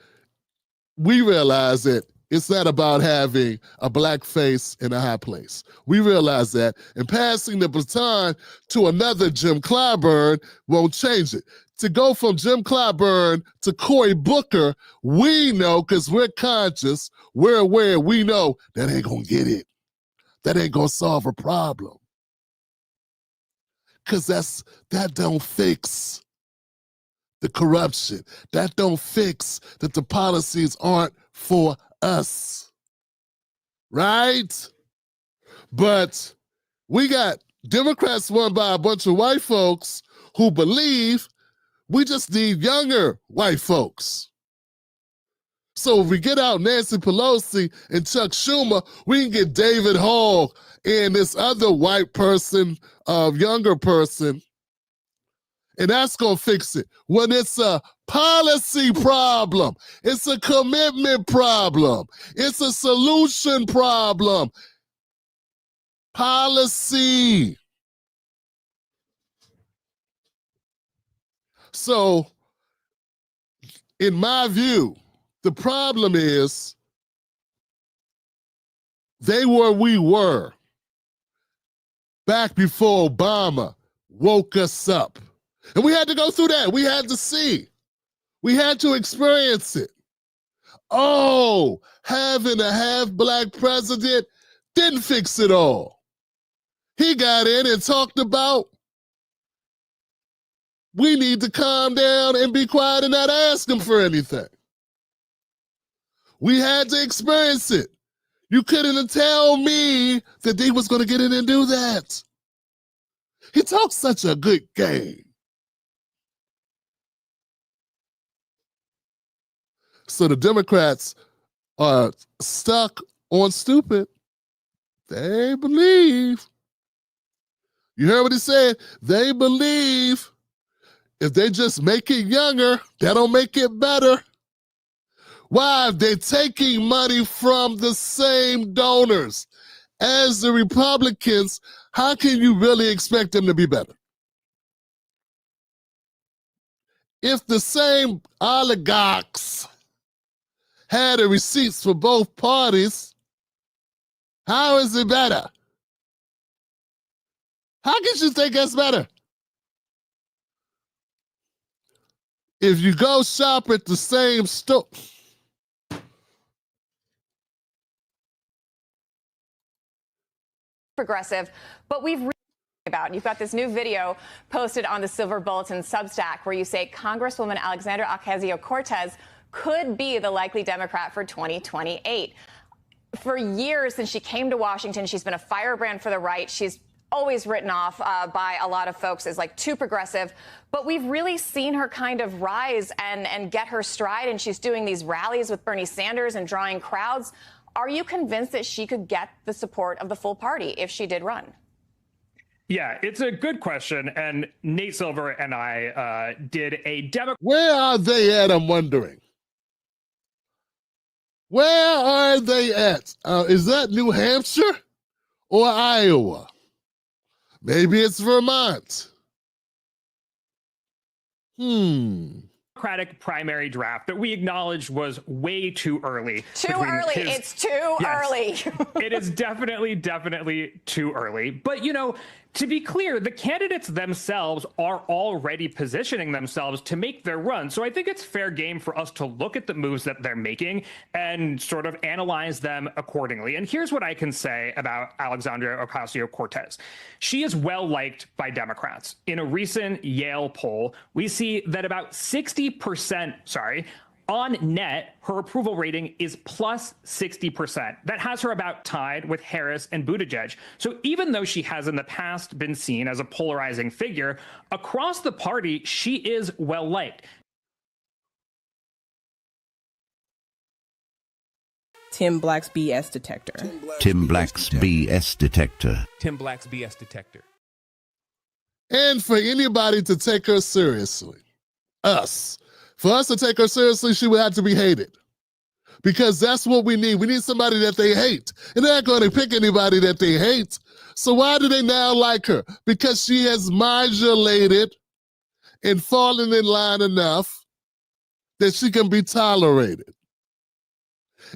A: it's not about having a black face in a high place. We realize that, and passing the baton to another Jim Clyburn won't change it. To go from Jim Clyburn to Cory Booker, we know, because we're conscious, we're aware, we know that ain't gonna get it. That ain't gonna solve a problem. Because that don't fix the corruption. That don't fix that the policies aren't for us, right? But we got Democrats won by a bunch of white folks who believe we just need younger white folks. So if we get out Nancy Pelosi and Chuck Schumer, we can get David Hogg and this other white person, younger person, and that's going to fix it. When it's a policy problem, it's a commitment problem, it's a solution problem. Policy. So, in my view, The problem is they were, we were, back before Obama woke us up. And we had to go through that. We had to see. We had to experience it. Oh, having a half-black president didn't fix it all. He got in and talked about we need to calm down and be quiet and not ask him for anything. We had to experience it. You couldn't tell me that they was going to get in and do that. He talks such a good game. So the Democrats are stuck on stupid. They believe. You heard what he said? They believe if they just make it younger, that'll make it better. Why? If they're taking money from the same donors as the Republicans, how can you really expect them to be better? If the same oligarchs had the receipts for both parties, how is it better? How can you think that's better? If you go shop at the same store.
H: Progressive, but we've about. You've got this new video posted on the Silver Bulletin Substack where you say Congresswoman Alexandra Ocasio-Cortez could be the likely Democrat for 2028. For years since she came to Washington, she's been a firebrand for the right. She's always written off by a lot of folks as like too progressive, but we've really seen her kind of rise and get her stride, and she's doing these rallies with Bernie Sanders and drawing crowds. Are you convinced that she could get the support of the full party if she did run?
I: Yeah, it's a good question. And Nate Silver and I did a Democrat.
A: Where are they at, I'm wondering? Where are they at? Is that New Hampshire or Iowa? Maybe it's Vermont.
I: Democratic primary draft that we acknowledged was way too early.
H: Too early. It's too early.
I: It is definitely too early. But, you know, to be clear, the candidates themselves are already positioning themselves to make their run. So I think it's fair game for us to look at the moves that they're making and sort of analyze them accordingly. And here's what I can say about Alexandria Ocasio-Cortez. She is well liked by Democrats. In a recent Yale poll, we see that about 60%, on net, her approval rating is plus 60%. That has her about tied with Harris and Buttigieg. So even though she has in the past been seen as a polarizing figure, across the party, she is well liked.
D: Tim Black's BS detector.
E: Tim Black's BS detector.
J: Tim Black's BS detector.
A: And for anybody to take her seriously, for us to take her seriously, she would have to be hated. Because that's what we need. We need somebody that they hate. And they're not going to pick anybody that they hate. So why do they now like her? Because she has modulated and fallen in line enough that she can be tolerated.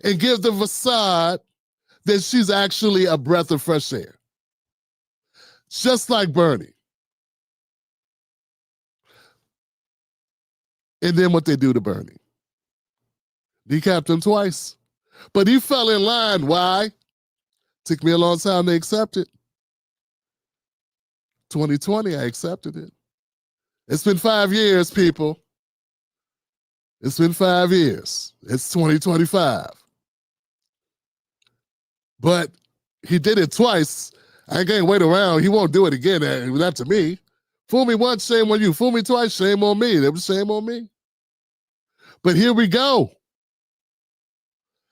A: And give the facade that she's actually a breath of fresh air. Just like Bernie. And then what they do to Bernie. Decapped him twice. But he fell in line. Why? Took me a long time to accept it. 2020, I accepted it. It's been 5 years, people. It's been 5 years. It's 2025. But he did it twice. I can't wait around. He won't do it again. Not to me. Fool me once, shame on you. Fool me twice, shame on me. It was shame on me. But here we go.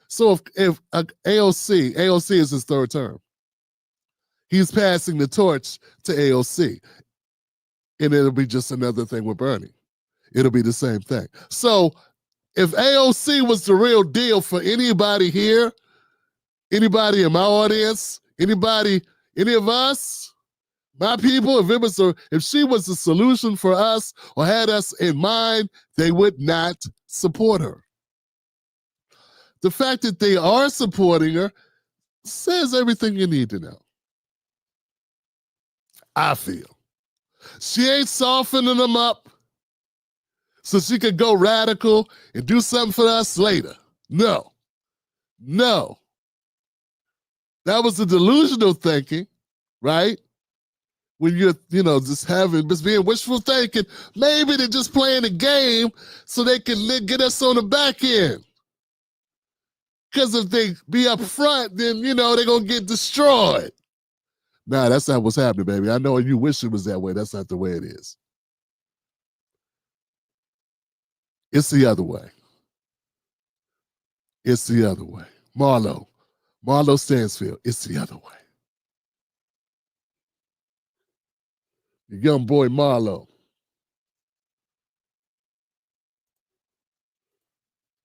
A: So if AOC is his third term, he's passing the torch to AOC. And it'll be just another thing with Bernie. It'll be the same thing. So if AOC was the real deal for anybody here, anybody in my audience, any of us, my people, if she was the solution for us or had us in mind, they would not support her. the fact that they are supporting her says everything you need to know. I feel. She ain't softening them up so she could go radical and do something for us later. No. No. That was the delusional thinking, right? When you're, just being wishful thinking, maybe they're just playing a game so they can get us on the back end. Because if they be up front, then, they're going to get destroyed. Nah, that's not what's happening, baby. I know you wish it was that way. That's not the way it is. It's the other way. It's the other way. Marlo Stansfield, it's the other way. The young boy Marlo.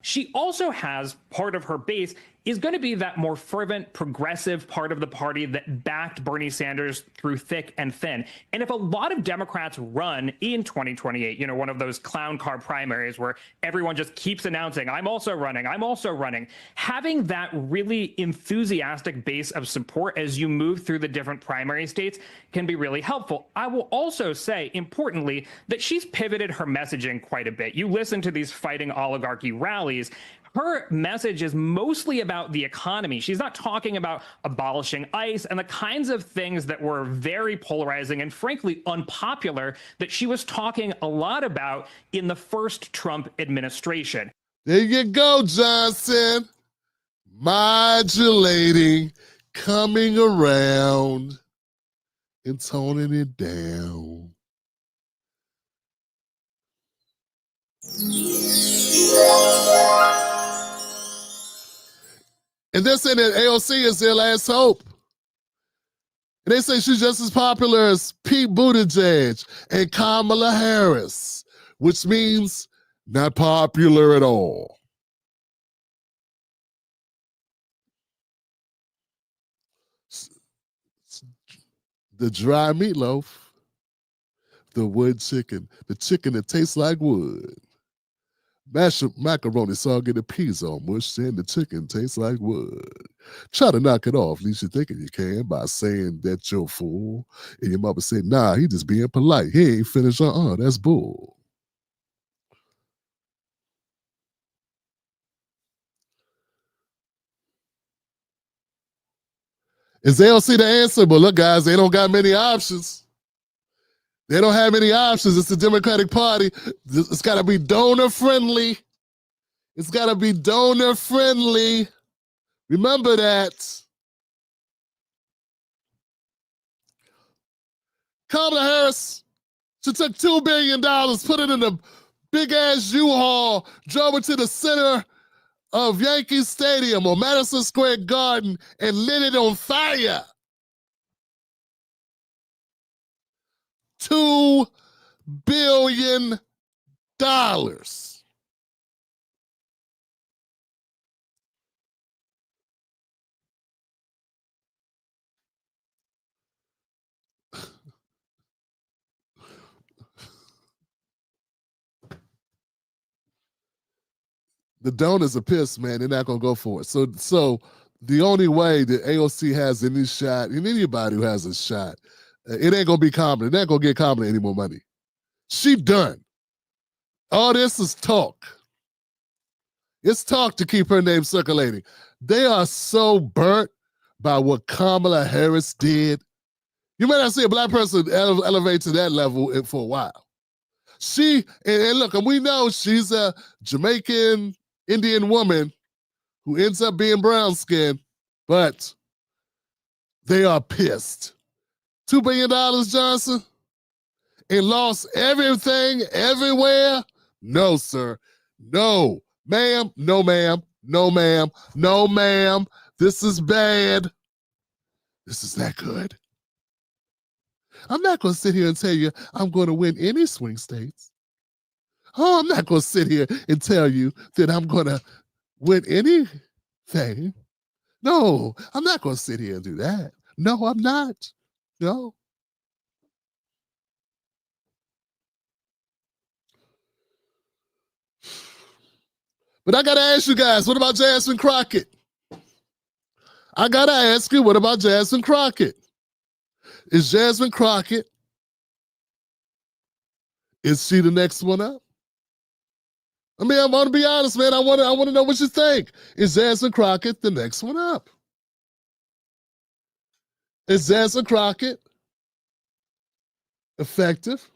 I: She also has part of her base is going to be that more fervent, progressive part of the party that backed Bernie Sanders through thick and thin. And if a lot of Democrats run in 2028, one of those clown car primaries where everyone just keeps announcing, I'm also running, having that really enthusiastic base of support as you move through the different primary states can be really helpful. I will also say, importantly, that she's pivoted her messaging quite a bit. You listen to these fighting oligarchy rallies, her message is mostly about the economy. She's not talking about abolishing ICE and the kinds of things that were very polarizing and frankly unpopular that she was talking a lot about in the first Trump administration.
A: There you go, Johnson. Modulating, coming around, and toning it down. And they're saying that AOC is their last hope. And they say she's just as popular as Pete Buttigieg and Kamala Harris, which means not popular at all. The dry meatloaf, the wood chicken, the chicken that tastes like wood. Mashed macaroni soggy, the peas all mushed, and the chicken tastes like wood. Try to knock it off, at least you're thinking you can, by saying that you're full. And your mother said, nah, he just being polite. He ain't finished, that's bull. Is they don't see the answer, but look, guys, they don't got many options. They don't have any options. It's the Democratic Party. It's got to be donor friendly. It's got to be donor friendly. Remember that. Kamala Harris, she took $2 billion, put it in a big-ass U-Haul, drove it to the center of Yankee Stadium or Madison Square Garden and lit it on fire. $2 billion. The donors are pissed, man. They're not gonna go for it. So the only way that AOC has any shot, and anybody who has a shot, it ain't gonna be Kamala. It ain't gonna get Kamala any more money. She done. All this is talk. It's talk to keep her name circulating. They are so burnt by what Kamala Harris did. You might not see a black person elevate to that level for a while. And look, and we know she's a Jamaican Indian woman who ends up being brown skinned, but they are pissed. $2 billion, Johnson, and lost everything everywhere? No, sir. No, ma'am, no, ma'am, no, ma'am, no, ma'am. This is bad. This is not good. I'm not going to sit here and tell you I'm going to win any swing states. Oh, I'm not going to sit here and tell you that I'm going to win anything. No, I'm not going to sit here and do that. No, I'm not. No. But I got to ask you guys, what about Jasmine Crockett? I got to ask you, what about Jasmine Crockett? Is Jasmine Crockett, is she the next one up? I mean, I want to be honest, man. I want to know what you think. Is Jasmine Crockett the next one up? Is Jasmine Crockett effective?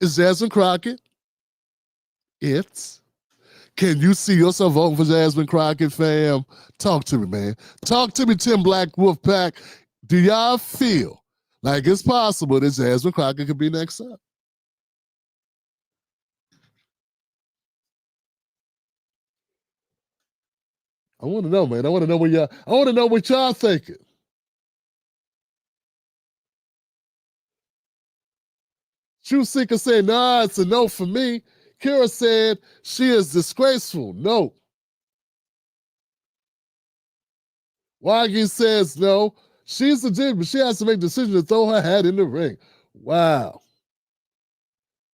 A: Is Jasmine Crockett it? Can you see yourself voting for Jasmine Crockett, fam? Talk to me, man. Talk to me, Tim Black Wolfpack. Do y'all feel like it's possible that Jasmine Crockett could be next up? I want to know, man. I want to know what y'all thinking. True Seeker said, nah, it's a no for me. Kira said, she is disgraceful. No. Waggy says, no. She's legit, but she has to make a decision to throw her hat in the ring. Wow.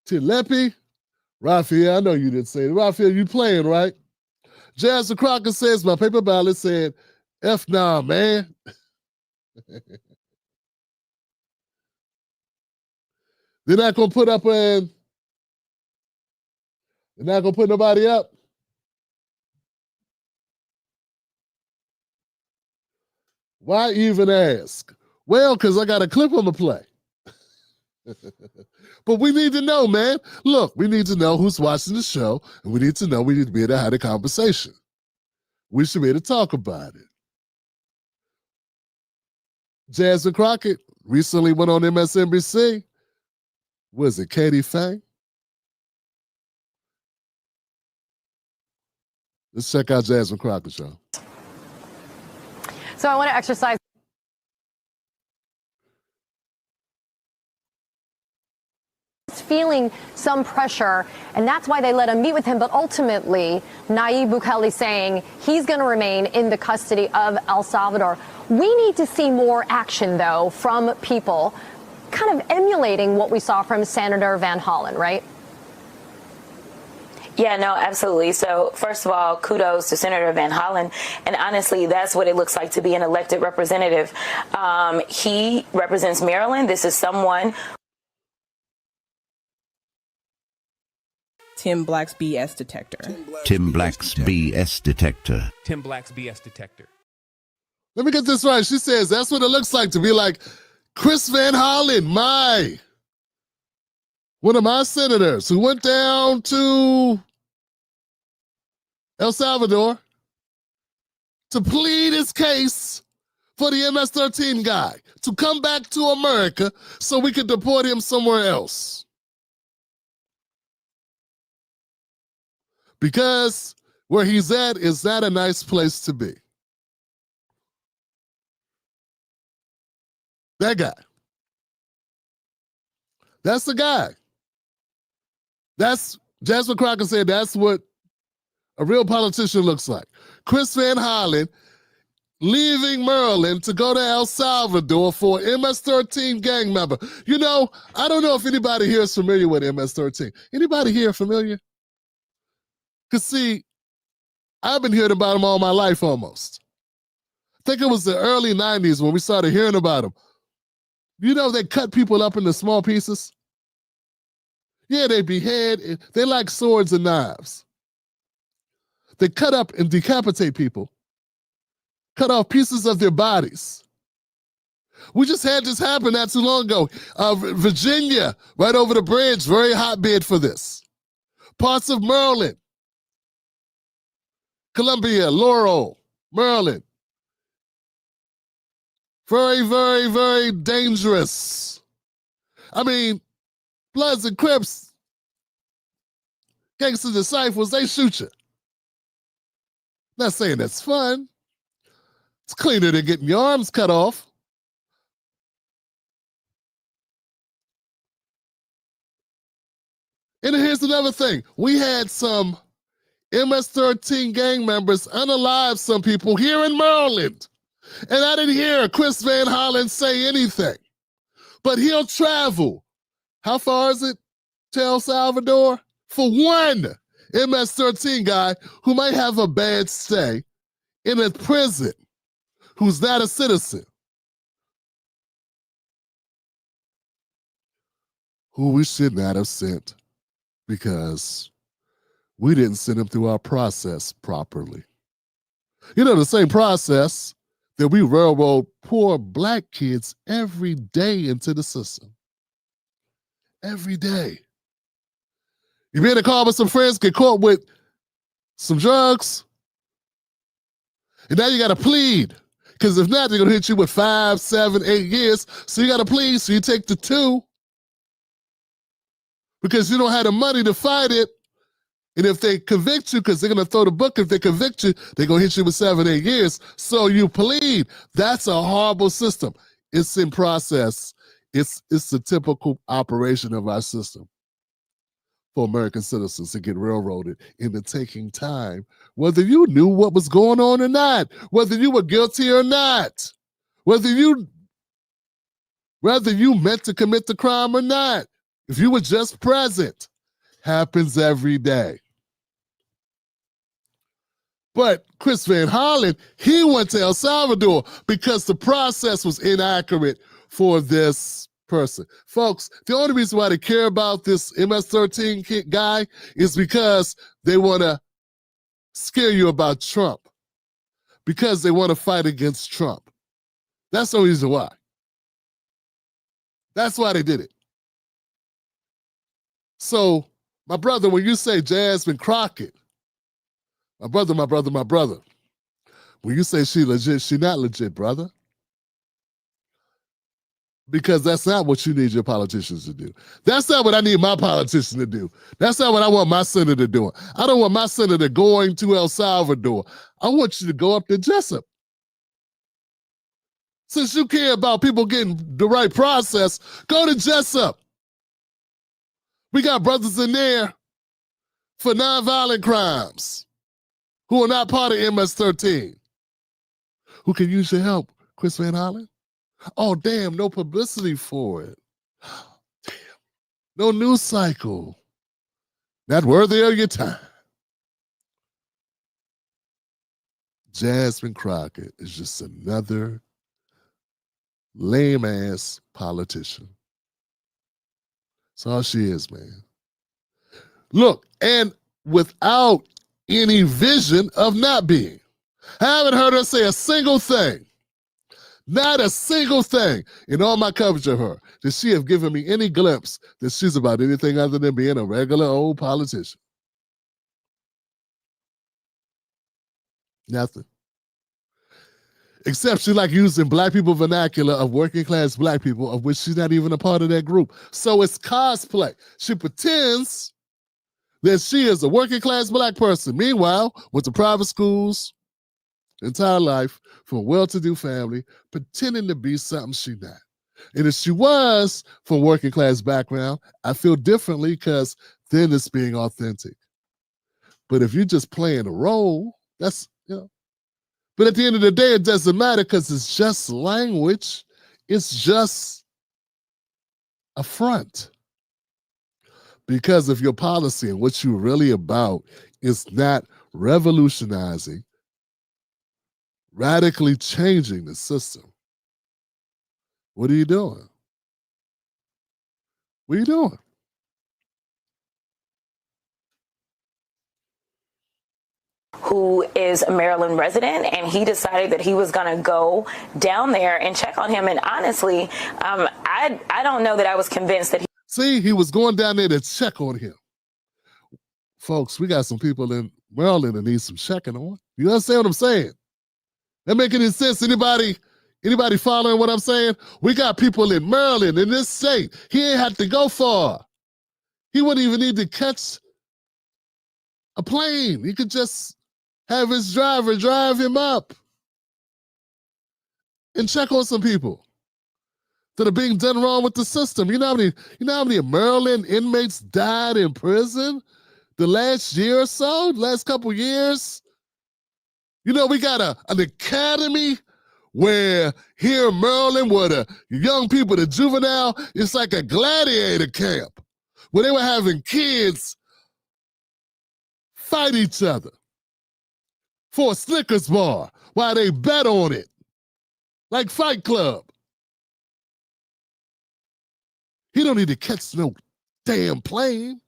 A: Tilepi, Raphael, I know you didn't say it. Raphael, you playing, right? Jasmine Crocker says, my paper ballot said, F nah, man. They're not going to put up they're not going to put nobody up. Why even ask? Well, because I got a clip on the play. But we need to know, man. Look, we need to know who's watching the show, and we need to know we need to be able to have a conversation. We should be able to talk about it. Jasmine Crockett recently went on MSNBC. Was it Katie Faye? Let's check out Jasmine Crockett, y'all.
J: So I want to exercise feeling some pressure, and that's why they let him meet with him. But ultimately, Nayib Bukele saying he's going to remain in the custody of El Salvador. We need to see more action, though, from people kind of emulating what we saw from Senator Van Hollen, right?
K: Yeah, no, absolutely. So first of all, kudos to Senator Van Hollen. And honestly, that's what it looks like to be an elected representative. He represents Maryland. This is someone.
D: Tim Black's BS detector.
E: Tim Black's BS detector.
L: Tim Black's BS detector.
A: Let me get this right. She says that's what it looks like to be like Chris Van Hollen, one of my senators who went down to El Salvador to plead his case for the MS-13 guy to come back to America so we could deport him somewhere else. Because where he's at is not a nice place to be. That guy. That's the guy. That's, Jasmine Crocker said that's what a real politician looks like. Chris Van Hollen leaving Maryland to go to El Salvador for an MS-13 gang member. You know, I don't know if anybody here is familiar with MS-13. Anybody here familiar? Because see, I've been hearing about him all my life almost. I think it was the early 90s when we started hearing about him. You know, they cut people up into small pieces. Yeah, they behead. They like swords and knives. They cut up and decapitate people. Cut off pieces of their bodies. We just had this happen not too long ago. Virginia, right over the bridge, very hotbed for this. Parts of Maryland. Columbia, Laurel, Maryland. Very, very, very dangerous. I mean, Bloods and Crips, gangster disciples, they shoot you. Not saying that's fun. It's cleaner than getting your arms cut off. And here's another thing. We had some MS-13 gang members unalive some people here in Maryland. And I didn't hear Chris Van Hollen say anything. But he'll travel. How far is it to El Salvador? for one MS-13 guy who might have a bad stay in a prison, who's not a citizen, who we should not have sent because we didn't send him through our process properly. You know, the same process that we railroad poor black kids every day into the system. Every day. You be in a car with some friends, get caught with some drugs, and now you got to plead. Because if not, they're going to hit you with 5, 7, 8 years. So you got to plead, so you take the 2 because you don't have the money to fight it. And if they convict you, because they're going to throw the book, if they convict you, they're going to hit you with 7, 8 years. So you plead. That's a horrible system. It's in process. It's the typical operation of our system for American citizens to get railroaded into taking time, whether you knew what was going on or not, whether you were guilty or not, whether you meant to commit the crime or not. If you were just present, happens every day. But Chris Van Hollen, he went to El Salvador because the process was inaccurate for this person. Folks, the only reason why they care about this MS-13 guy is because they want to scare you about Trump, because they want to fight against Trump. That's the reason why. That's why they did it. So, my brother, when you say Jasmine Crockett, my brother, when you say she legit, she not legit, brother. Because that's not what you need your politicians to do. That's not what I need my politician to do. That's not what I want my senator doing. I don't want my senator going to El Salvador. I want you to go up to Jessup. Since you care about people getting the right process, go to Jessup. We got brothers in there for nonviolent crimes who are not part of MS-13, who can use your help, Chris Van Hollen. Oh, damn, no publicity for it. Damn, no news cycle. Not worthy of your time. Jasmine Crockett is just another lame-ass politician. That's all she is, man. Look, and without any vision of not being. I haven't heard her say a single thing. Not a single thing in all my coverage of her that she have given me any glimpse that she's about anything other than being a regular old politician. Nothing. Except she like using black people vernacular of working class black people, of which she's not even a part of that group. So it's cosplay. She pretends that she is a working class black person. Meanwhile, went to private schools, entire life, from a well-to-do family, pretending to be something she not. And if she was from working class background, I feel differently because then it's being authentic. But if you're just playing a role, that's, you know. But at the end of the day, it doesn't matter because it's just language. It's just a front. Because of your policy and what you're really about is not revolutionizing, radically changing the system. What are you doing? What are you doing?
K: Who is a Maryland resident, and he decided that he was going to go down there and check on him. And honestly, I don't know that I was convinced that
A: he was going down there to check on him. Folks, we got some people in Maryland that need some checking on. You understand what I'm saying? That make any sense? Anybody following what I'm saying? We got people in Maryland, in this state. He ain't had to go far. He wouldn't even need to catch a plane. He could just have his driver drive him up and check on some people that are being done wrong with the system. You know how many Maryland inmates died in prison the last year or so, last couple years? You know, we got an academy where here in Maryland, where the young people, the juvenile, it's like a gladiator camp where they were having kids fight each other for a Snickers bar while they bet on it, like Fight Club. He don't need to catch no damn plane.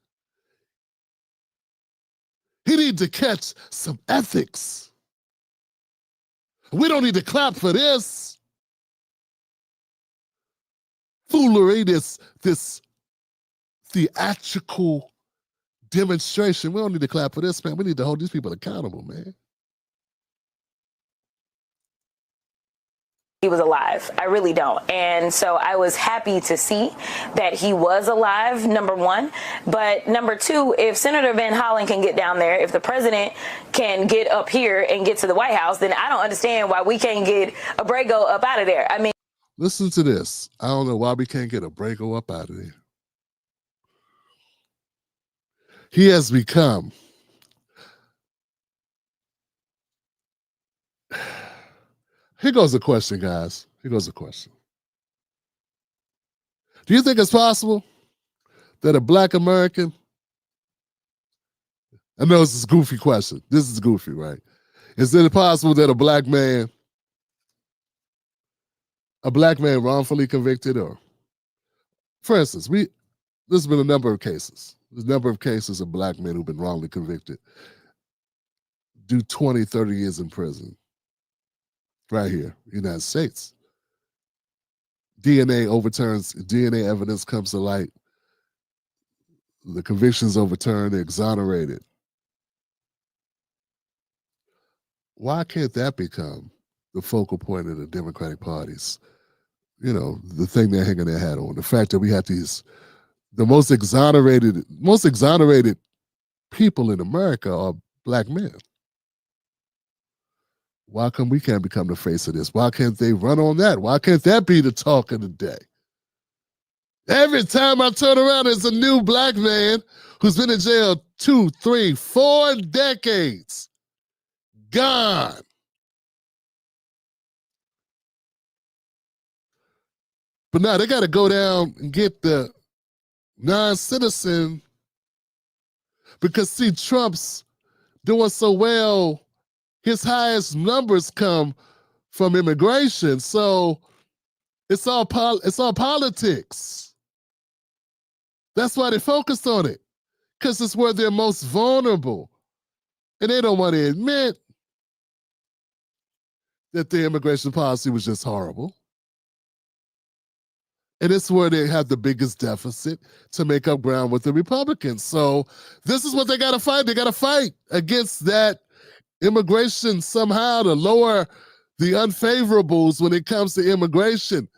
A: He need to catch some ethics. We don't need to clap for this foolery, this theatrical demonstration. We don't need to clap for this, man. We need to hold these people accountable, man.
K: He was alive. I really don't. And so I was happy to see that he was alive, number one. But number two, if Senator Van Hollen can get down there, if the president can get up here and get to the White House, then I don't understand why we can't get Abrego up out of there. I mean,
A: listen to this. I don't know why we can't get Abrego up out of there. He has become Here goes a question, guys. Here goes a question. Do you think it's possible that a black American, I know this is a goofy question. This is goofy, right? Is it possible that a black man wrongfully convicted, or, for instance, there's been a number of cases. There's a number of cases of black men who've been wrongly convicted, do 20, 30 years in prison. Right here, United States. DNA evidence comes to light. The convictions overturned, they're exonerated. Why can't that become the focal point of the Democratic parties? You know, the thing they're hanging their hat on. The fact that we have the most exonerated people in America are black men. Why come we can't become the face of this? Why can't they run on that? Why can't that be the talk of the day? Every time I turn around, there's a new black man who's been in jail 2, 3, 4 decades. Gone. But now they got to go down and get the non-citizen because, see, Trump's doing so well. His highest numbers come from immigration, so it's all politics. That's why they focused on it, because it's where they're most vulnerable, and they don't want to admit that the immigration policy was just horrible. And it's where they have the biggest deficit to make up ground with the Republicans. So this is what they got to fight. They got to fight against that immigration somehow to lower the unfavorables when it comes to immigration.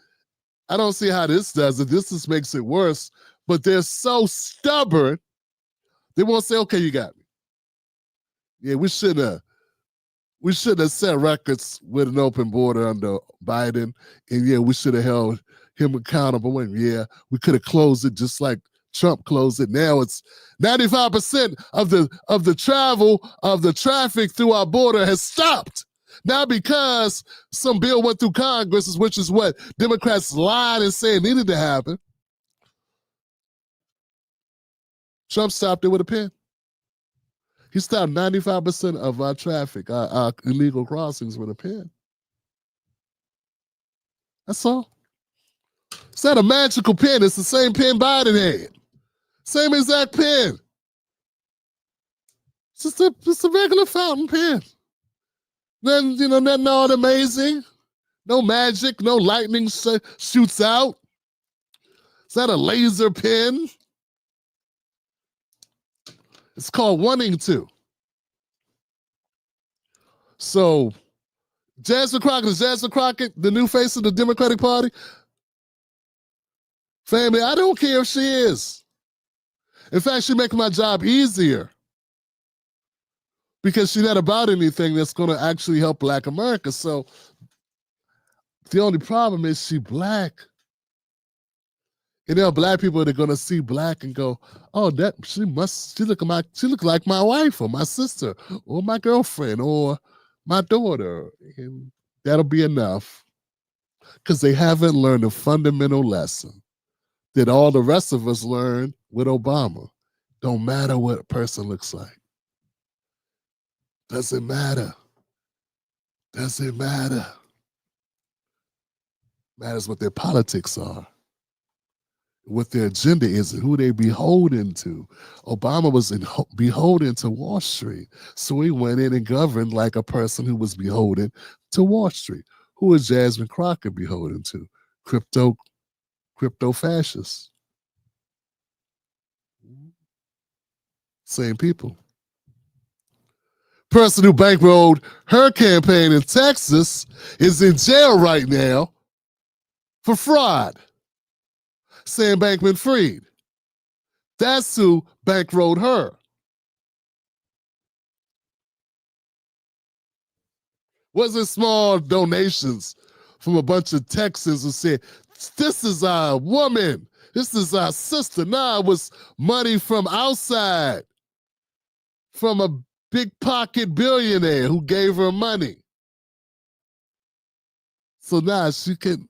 A: I don't see how this does it. This just makes it worse. But they're so stubborn, they won't say, okay, you got me. Yeah, we shouldn't have set records with an open border under Biden. And yeah, we should have held him accountable. And yeah, we could have closed it just like Trump closed it. Now it's 95% of the travel of the traffic through our border has stopped. Not because some bill went through Congress, which is what Democrats lied and said needed to happen. Trump stopped it with a pen. He stopped 95% of our traffic, our illegal crossings with a pen. That's all. It's not a magical pen. It's the same pen Biden had. Same exact pen. It's just a regular fountain pen. Nothing all amazing. No magic, no lightning shoots out. It's not a laser pen. It's called wanting to. So, Jasmine Crockett, the new face of the Democratic Party? Family, I don't care if she is. In fact, she's making my job easier because she's not about anything that's going to actually help Black America. So the only problem is she's Black. And there are Black people that are going to see Black and go, oh, she look like my wife or my sister or my girlfriend or my daughter. And that'll be enough because they haven't learned a fundamental lesson that all the rest of us learned with Obama. Don't matter what a person looks like. Doesn't matter. Doesn't matter. Matters what their politics are, what their agenda is, and who they beholden to. Obama was beholden to Wall Street, so he went in and governed like a person who was beholden to Wall Street. Who was Jasmine Crockett beholden to? Crypto fascists. Same people. Person who bankrolled her campaign in Texas is in jail right now for fraud. Sam Bankman-Fried. That's who bankrolled her. Wasn't small donations from a bunch of Texans who said, this is our woman. This is our sister. Nah, it was money from outside, from a big pocket billionaire who gave her money. So now she can,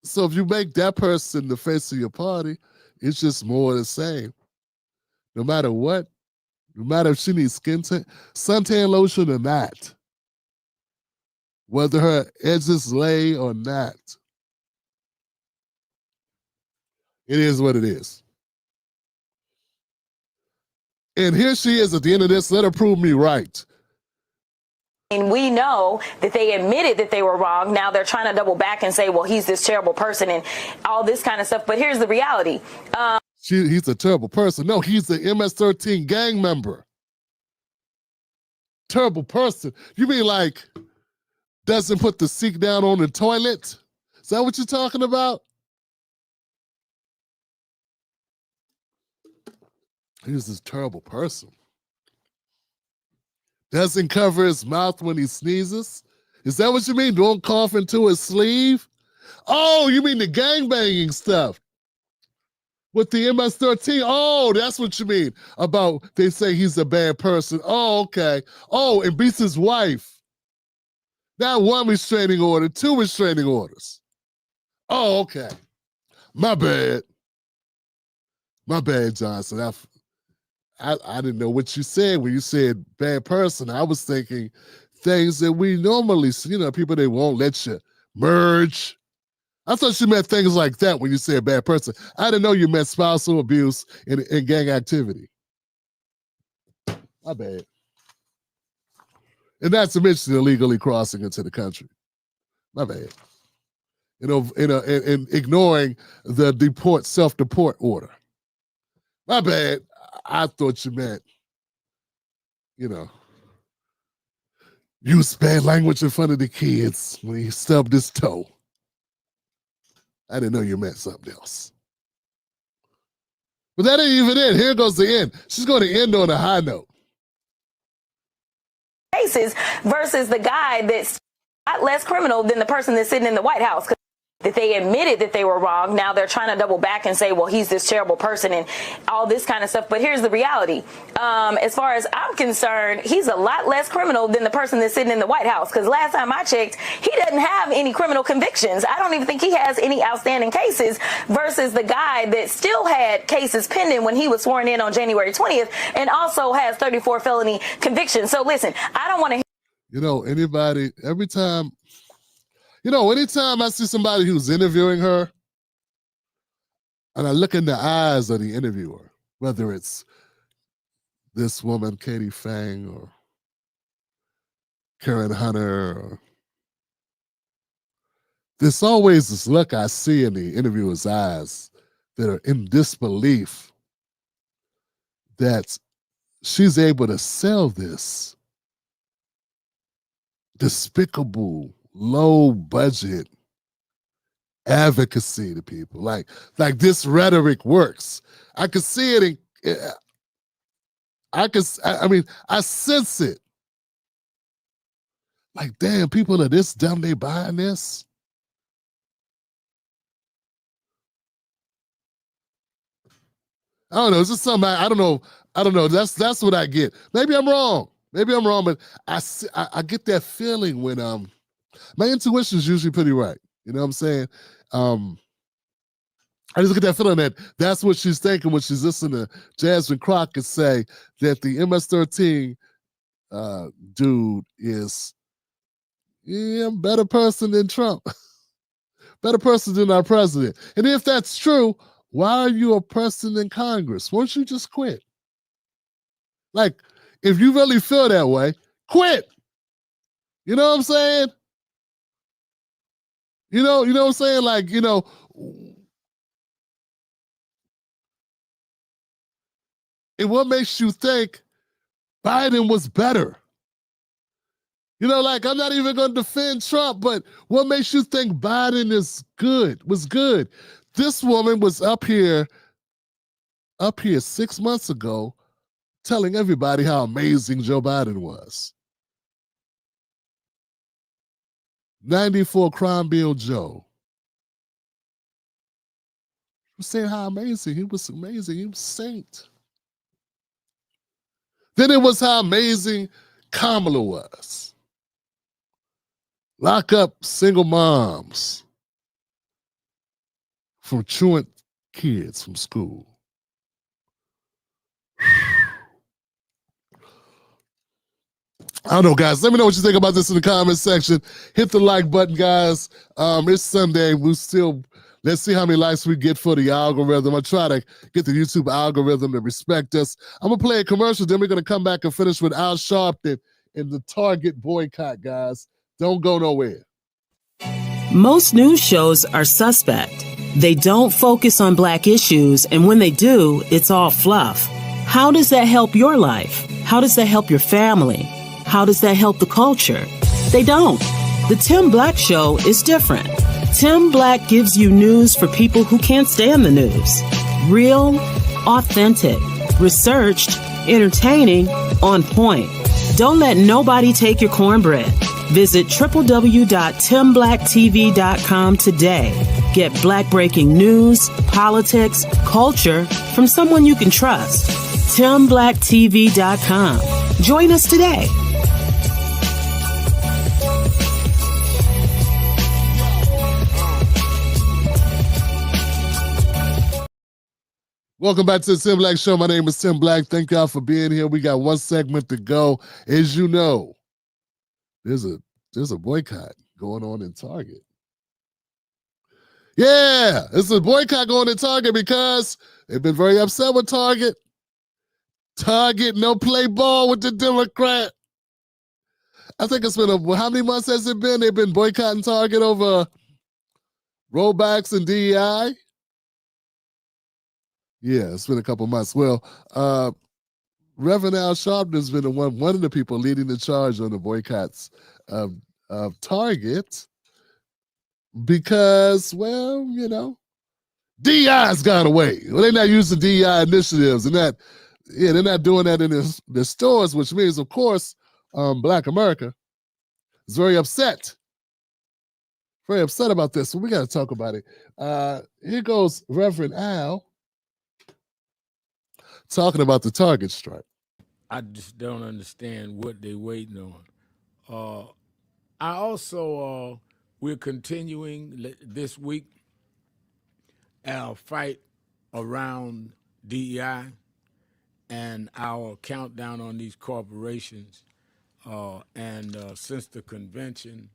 A: so if you make that person the face of your party, it's just more of the same. No matter what, no matter if she needs suntan lotion or not, whether her edges lay or not, it is what it is. And here she is at the end of this. Let her prove me right.
K: And we know that they admitted that they were wrong. Now they're trying to double back and say, well, he's this terrible person and all this kind of stuff. But here's the reality.
A: He's a terrible person. No, he's an MS-13 gang member. Terrible person. You mean like doesn't put the seat down on the toilet? Is that what you're talking about? He's this terrible person. Doesn't cover his mouth when he sneezes? Is that what you mean? Don't cough into his sleeve? Oh, you mean the gangbanging stuff with the MS-13? Oh, that's what you mean about they say he's a bad person. Oh, okay. Oh, and beats his wife. Not 1 restraining order, 2 restraining orders. Oh, okay. My bad. My bad, Johnson. I didn't know what you said when you said bad person. I was thinking things that we normally see, people that won't let you merge. I thought you meant things like that when you said bad person. I didn't know you meant spousal abuse and gang activity. My bad. And not to mention illegally crossing into the country. My bad. And ignoring the self-deport order. My bad. I thought you meant, use bad language in front of the kids when he stubbed his toe. I didn't know you meant something else. But that ain't even it. Here goes the end. She's going to end on a high note.
K: Cases versus the guy that's a lot less criminal than the person that's sitting in the White House. That they admitted that they were wrong. Now they're trying to double back and say, well, he's this terrible person and all this kind of stuff. But here's the reality. As far as I'm concerned, he's a lot less criminal than the person that's sitting in the White House. Because last time I checked, he doesn't have any criminal convictions. I don't even think he has any outstanding cases versus the guy that still had cases pending when he was sworn in on January 20th and also has 34 felony convictions. So listen, I don't want to.
A: Anytime I see somebody who's interviewing her, and I look in the eyes of the interviewer, whether it's this woman, Katie Fang, or Karen Hunter, or there's always this look I see in the interviewer's eyes that are in disbelief that she's able to sell this despicable, low budget advocacy to people. Like this rhetoric works. I could see it I sense it. Like, damn, people are this dumb, they buying this. I don't know. It's just something I don't know. That's what I get. Maybe I'm wrong, but I get that feeling when my intuition is usually pretty right. You know what I'm saying? I just get that feeling that that's what she's thinking when she's listening to Jasmine Crockett say that the MS-13 dude is a better person than Trump, better person than our president. And if that's true, why are you a person in Congress? Why don't you just quit? Like, if you really feel that way, quit. You know what I'm saying? You know what I'm saying? Like, and what makes you think Biden was better? Like, I'm not even going to defend Trump, but what makes you think Biden was good? This woman was up here 6 months ago telling everybody how amazing Joe Biden was. 94 Crime Bill Joe. Was saying how amazing he was. Amazing. He was a saint. Then it was how amazing Kamala was. Lock up single moms from truant kids from school. I don't know, guys. Let me know what you think about this in the comment section. Hit the like button, guys. It's Sunday. Let's see how many likes we get for the algorithm. I try to get the YouTube algorithm to respect us. I'm going to play a commercial, then we're going to come back and finish with Al Sharpton and the Target boycott, guys. Don't go nowhere.
L: Most news shows are suspect. They don't focus on Black issues, and when they do, it's all fluff. How does that help your life? How does that help your family? How does that help the culture? They don't. The Tim Black Show is different. Tim Black gives you news for people who can't stand the news. Real, authentic, researched, entertaining, on point. Don't let nobody take your cornbread. Visit www.timblacktv.com today. Get Black breaking news, politics, culture from someone you can trust. timblacktv.com. Join us today.
A: Welcome back to the Tim Black Show. My name is Tim Black. Thank y'all for being here. We got one segment to go. As you know, there's a boycott going on in Target. Yeah, it's a boycott going in Target because they've been very upset with Target. Target no play ball with the Democrat. I think it's been how many months has it been? They've been boycotting Target over rollbacks and DEI. Yeah, it's been a couple months. Well, Reverend Al Sharpton has been one of the people leading the charge on the boycotts of Target because, well, DEI's gone away. Well, they're not using DEI initiatives and they're not doing that in their stores, which means, of course, Black America is very upset about this. So we got to talk about it. Here goes Reverend Al talking about the Target strike.
M: I just don't understand what they're waiting on. I also, we're continuing this week our fight around DEI and our countdown on these corporations. And since the convention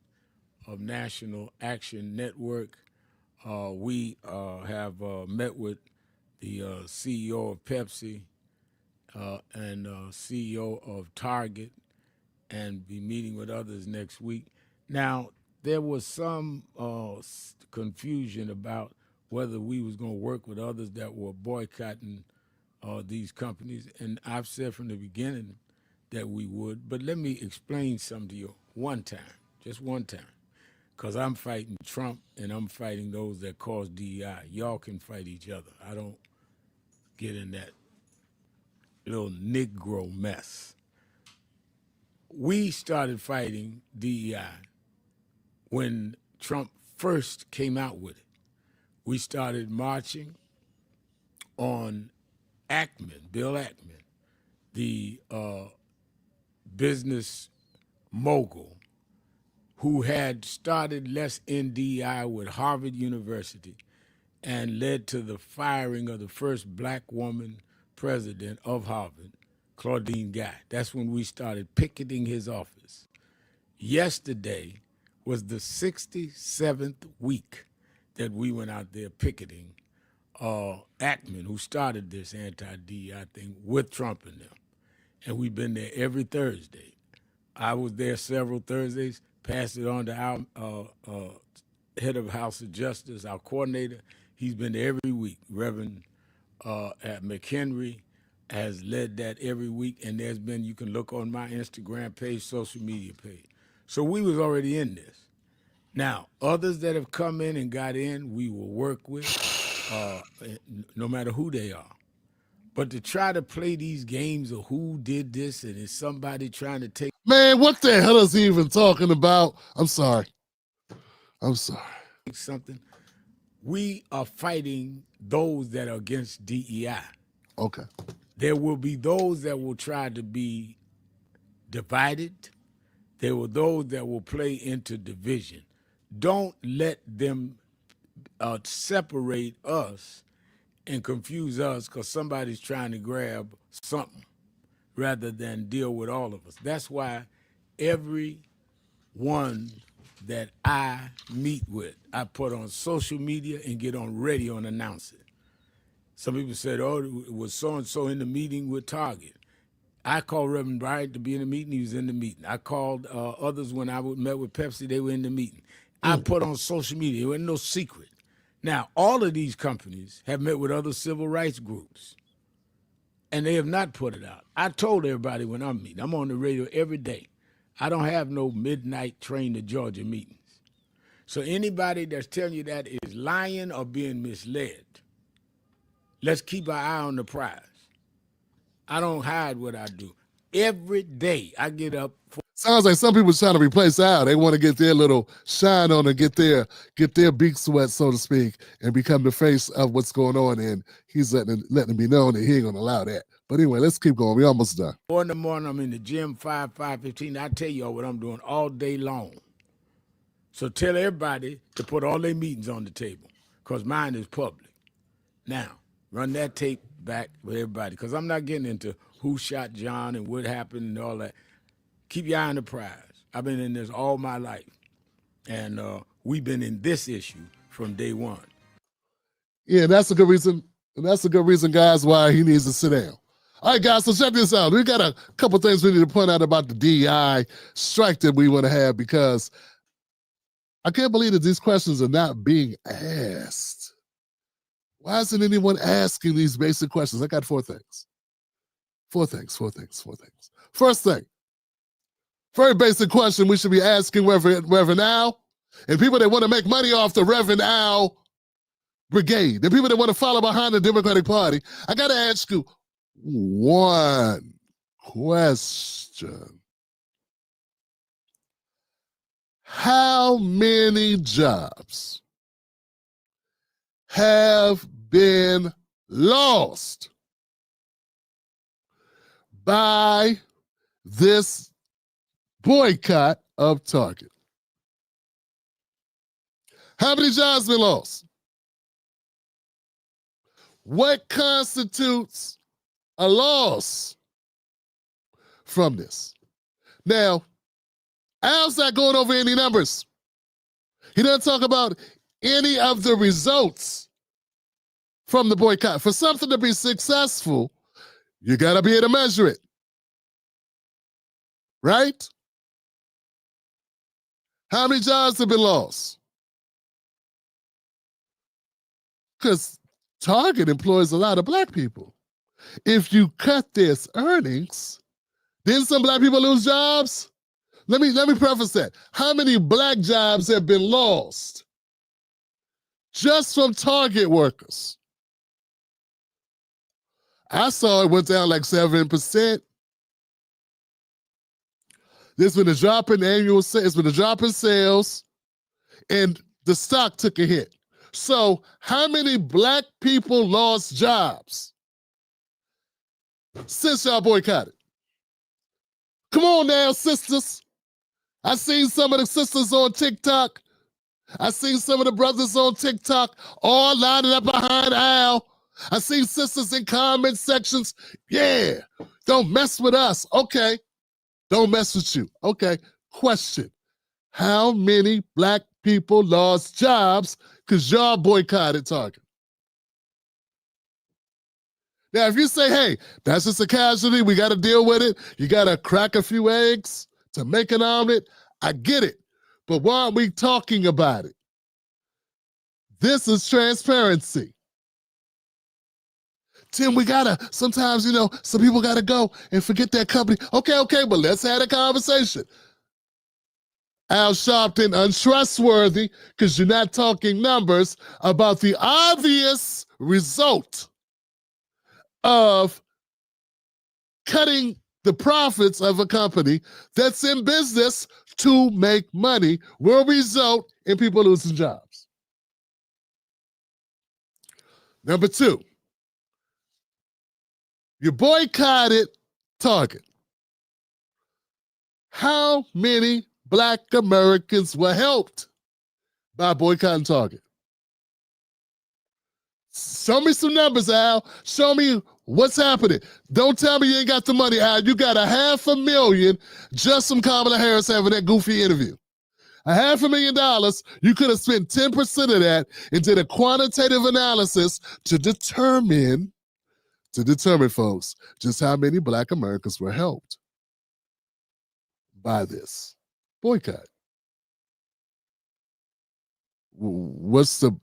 M: of National Action Network, we have met with the CEO of Pepsi and CEO of Target, and be meeting with others next week. Now, there was some confusion about whether we was going to work with others that were boycotting these companies, and I've said from the beginning that we would, but let me explain something to you just one time, because I'm fighting Trump and I'm fighting those that cause DEI. Y'all can fight each other. I don't get in that little Negro mess. We started fighting DEI when Trump first came out with it. We started marching on Bill Ackman, the business mogul who had started Let's End DEI with Harvard University and led to the firing of the first Black woman president of Harvard, Claudine Guy. That's when we started picketing his office. Yesterday was the 67th week that we went out there picketing Ackman, who started this anti-DEI thing with Trump and them. And we've been there every Thursday. I was there several Thursdays, passed it on to our head of House of Justice, our coordinator. He's been there every week. Reverend McHenry has led that every week, and there's been, you can look on my Instagram page, social media page. So we was already in this. Now, others that have come in and got in, we will work with, no matter who they are. But to try to play these games of who did this and is somebody trying to take...
A: Man, what the hell is he even talking about? I'm sorry.
M: Something. We are fighting those that are against DEI.
A: Okay.
M: There will be those that will try to be divided. There will those that will play into division. Don't let them separate us and confuse us because somebody's trying to grab something rather than deal with all of us. That's why every one that I meet with, I put on social media and get on radio and announce it. Some people said, oh, it was so-and-so in the meeting with Target. I called Reverend Bryant to be in the meeting. He was in the meeting. I called others when I met with Pepsi. They were in the meeting. I put on social media. It wasn't no secret. Now, all of these companies have met with other civil rights groups, and they have not put it out. I told everybody when I'm meeting, I'm on the radio every day. I don't have no midnight train to Georgia meetings. So anybody that's telling you that is lying or being misled. Let's keep our eye on the prize. I don't hide what I do. Every day I get up.
A: Sounds like some people trying to replace Al. They want to get their little shine on and get their beak sweat, so to speak, and become the face of what's going on. And he's letting it be known that he ain't going to allow that. But anyway, let's keep going. We almost done.
M: 4 in the morning, I'm in the gym, 5:15. I tell y'all what I'm doing all day long. So tell everybody to put all their meetings on the table because mine is public. Now, run that tape back with everybody because I'm not getting into who shot John and what happened and all that. Keep your eye on the prize. I've been in this all my life. And we've been in this issue from day one.
A: Yeah, that's a good reason. And that's a good reason, guys, why he needs to sit down. All right, guys, so check this out. We got a couple things we need to point out about the DEI strike that we want to have because I can't believe that these questions are not being asked. Why isn't anyone asking these basic questions? I got 4 things. 4 things. First thing, very basic question we should be asking Reverend Al and people that want to make money off the Reverend Al brigade, the people that want to follow behind the Democratic Party. I got to ask you one question. How many jobs have been lost by this boycott of Target? How many jobs been lost? What constitutes a loss from this? Now, Al's not going over any numbers. He doesn't talk about any of the results from the boycott. For something to be successful, you got to be able to measure it. Right? How many jobs have been lost? Because Target employs a lot of black people. If you cut their earnings, then some black people lose jobs? Let me preface that. How many black jobs have been lost just from Target workers? I saw it went down like 7%. There's been a drop in it's been a drop in sales, and the stock took a hit. So how many black people lost jobs since y'all boycotted? Come on now, sisters. I seen some of the sisters on TikTok. I seen some of the brothers on TikTok all lining up behind Al, I see sisters in comment sections. Yeah, don't mess with us. Okay, don't mess with you. Okay, question. How many black people lost jobs because y'all boycotted Target? Now, if you say, hey, that's just a casualty, we got to deal with it, you got to crack a few eggs to make an omelet, I get it. But why aren't we talking about it? This is transparency. Tim, we gotta, sometimes, some people gotta go and forget that company. Okay, but let's have a conversation. Al Sharpton, untrustworthy, because you're not talking numbers about the obvious result of cutting the profits of a company that's in business to make money will result in people losing jobs. Number two, you boycotted Target. How many black Americans were helped by boycotting Target? Show me some numbers, Al. Show me what's happening. Don't tell me you ain't got the money, Al. You got $500,000 just from Kamala Harris having that goofy interview. $500,000, you could have spent 10% of that and did a quantitative analysis to determine, folks, just how many black Americans were helped by this boycott. What's the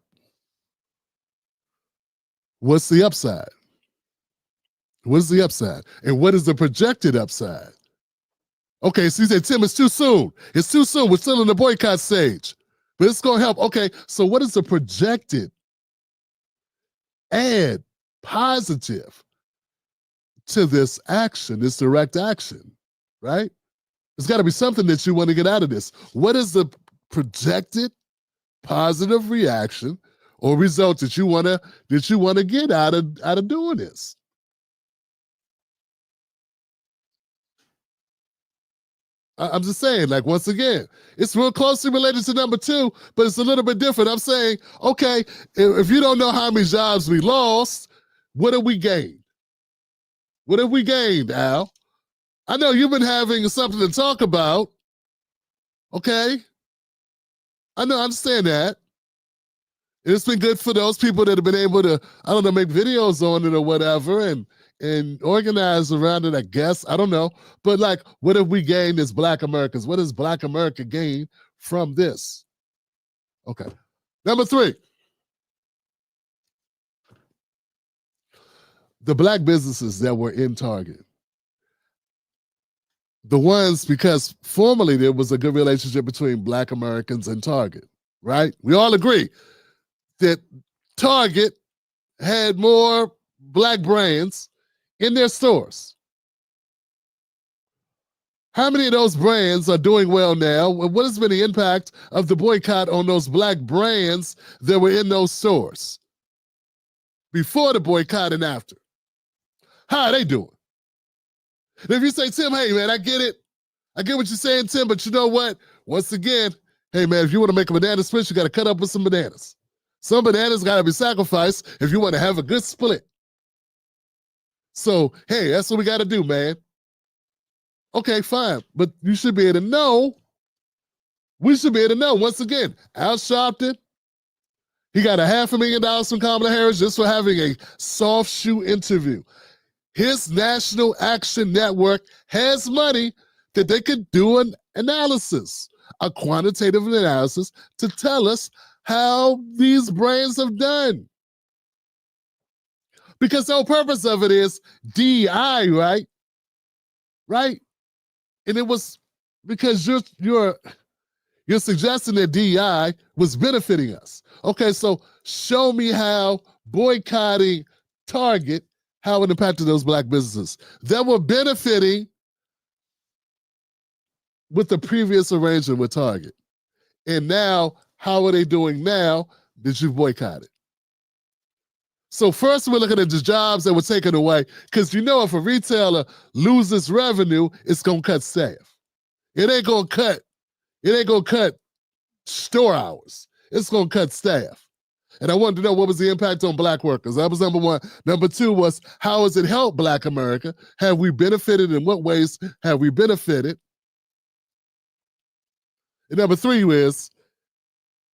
A: upside? What's the upside? And what is the projected upside? Okay, so you said, Tim, it's too soon. It's too soon. We're still in the boycott stage. But it's going to help. Okay, so what is the projected add positive to this action, this direct action, right? There's got to be something that you want to get out of this. What is the projected positive reaction or result that you want to get out of doing this? I'm just saying, like, once again, it's real closely related to number two, but it's a little bit different. I'm saying, okay, if you don't know how many jobs we lost, what have we gained? What have we gained, Al? I know you've been having something to talk about. Okay? I understand that. It's been good for those people that have been able to, I don't know, make videos on it or whatever and organize around it, I guess. I don't know. But like, what have we gained as black Americans? What does black America gain from this? Okay. Number three. The black businesses that were in Target. The ones, because formerly there was a good relationship between black Americans and Target, right? We all agree that Target had more black brands in their stores. How many of those brands are doing well now? What has been the impact of the boycott on those black brands that were in those stores before the boycott and after? How are they doing? And if you say, Tim, hey, man, I get it. I get what you're saying, Tim, but you know what? Once again, hey, man, if you want to make a banana split, you got to cut up with some bananas. Some bananas got to be sacrificed if you want to have a good split. So, hey, that's what we got to do, man. Okay, fine. But you should be able to know. We should be able to know. Once again, Al Sharpton, he got $500,000 from Kamala Harris just for having a soft shoe interview. His National Action Network has money that they could do an analysis, a quantitative analysis to tell us how these brands have done. Because the whole purpose of it is DEI, right? Right? And it was because you're suggesting that DEI was benefiting us. Okay, so show me how boycotting Target, how it impacted those black businesses that were benefiting with the previous arrangement with Target. And now, how are they doing now that you've boycotted? So first we're looking at the jobs that were taken away, because if a retailer loses revenue, it's gonna cut staff. It ain't gonna cut store hours. It's gonna cut staff. And I wanted to know what was the impact on black workers. That was number one. Number two was, how has it helped black America? Have we benefited? In what ways have we benefited? And number three is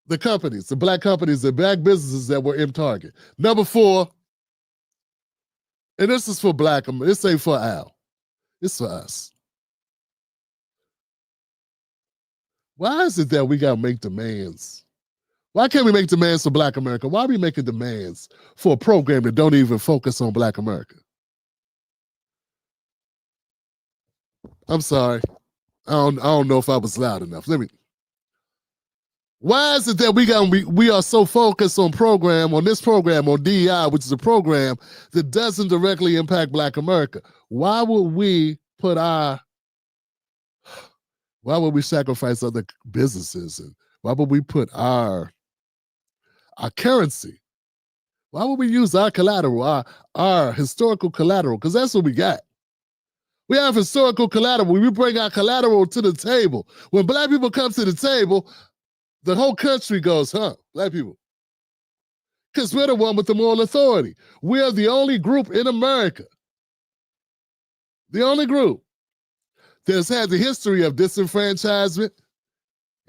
A: the companies, the black companies, the black businesses that were in target. Number four, and this is for black, this ain't for Al, it's for us. Why is it that we gotta make demands? Why can't we make demands for black America? Why are we making demands for a program that don't even focus on black America? I'm sorry. I don't know if I was loud enough. Why is it that we are so focused on this program, on DEI, which is a program that doesn't directly impact black America? Why would we sacrifice other businesses? And why would we put our currency? Why would we use our collateral, our historical collateral? Because that's what we got. We have historical collateral. We bring our collateral to the table. When black people come to the table, the whole country goes, huh, black people. Because we're the one with the moral authority. We're the only group in America, the only group that's had the history of disenfranchisement.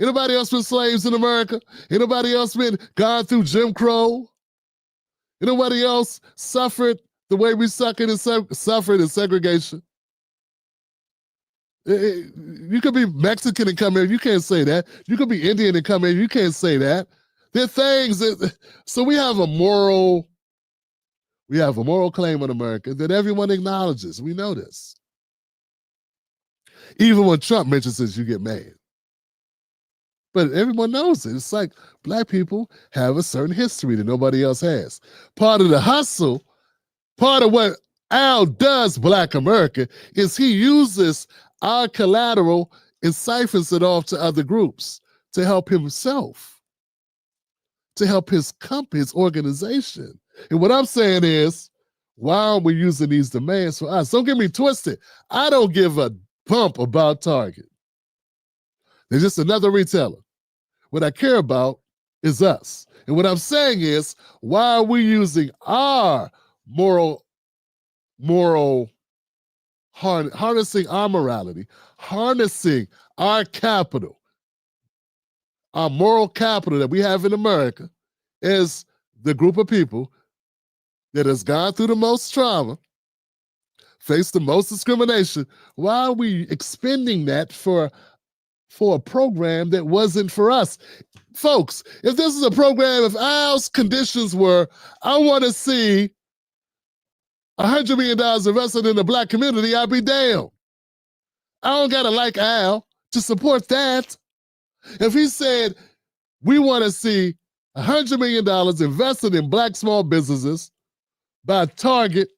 A: Anybody else been slaves in America? Anybody else been gone through Jim Crow? Anybody else suffered the way we suffered in segregation? You could be Mexican and come here, you can't say that. You could be Indian and come here, you can't say that. There are things that, so we have a moral claim on America that everyone acknowledges. We know this. Even when Trump mentions this, you get mad. But everyone knows it. It's like black people have a certain history that nobody else has. Part of the hustle, part of what Al does, black America, is he uses our collateral and siphons it off to other groups to help himself, to help his company, his organization. And what I'm saying is, why aren't we using these demands for us? Don't get me twisted. I don't give a bump about Target. They're just another retailer. What I care about is us. And what I'm saying is, why are we using our harnessing our morality, harnessing our capital, our moral capital that we have in America as the group of people that has gone through the most trauma, faced the most discrimination? Why are we expending that for a program that wasn't for us? Folks, if this is a program, if Al's conditions were, I want to see $100 million invested in the black community, I'd be damned. I don't got to like Al to support that. If he said, we want to see $100 million invested in black small businesses by Target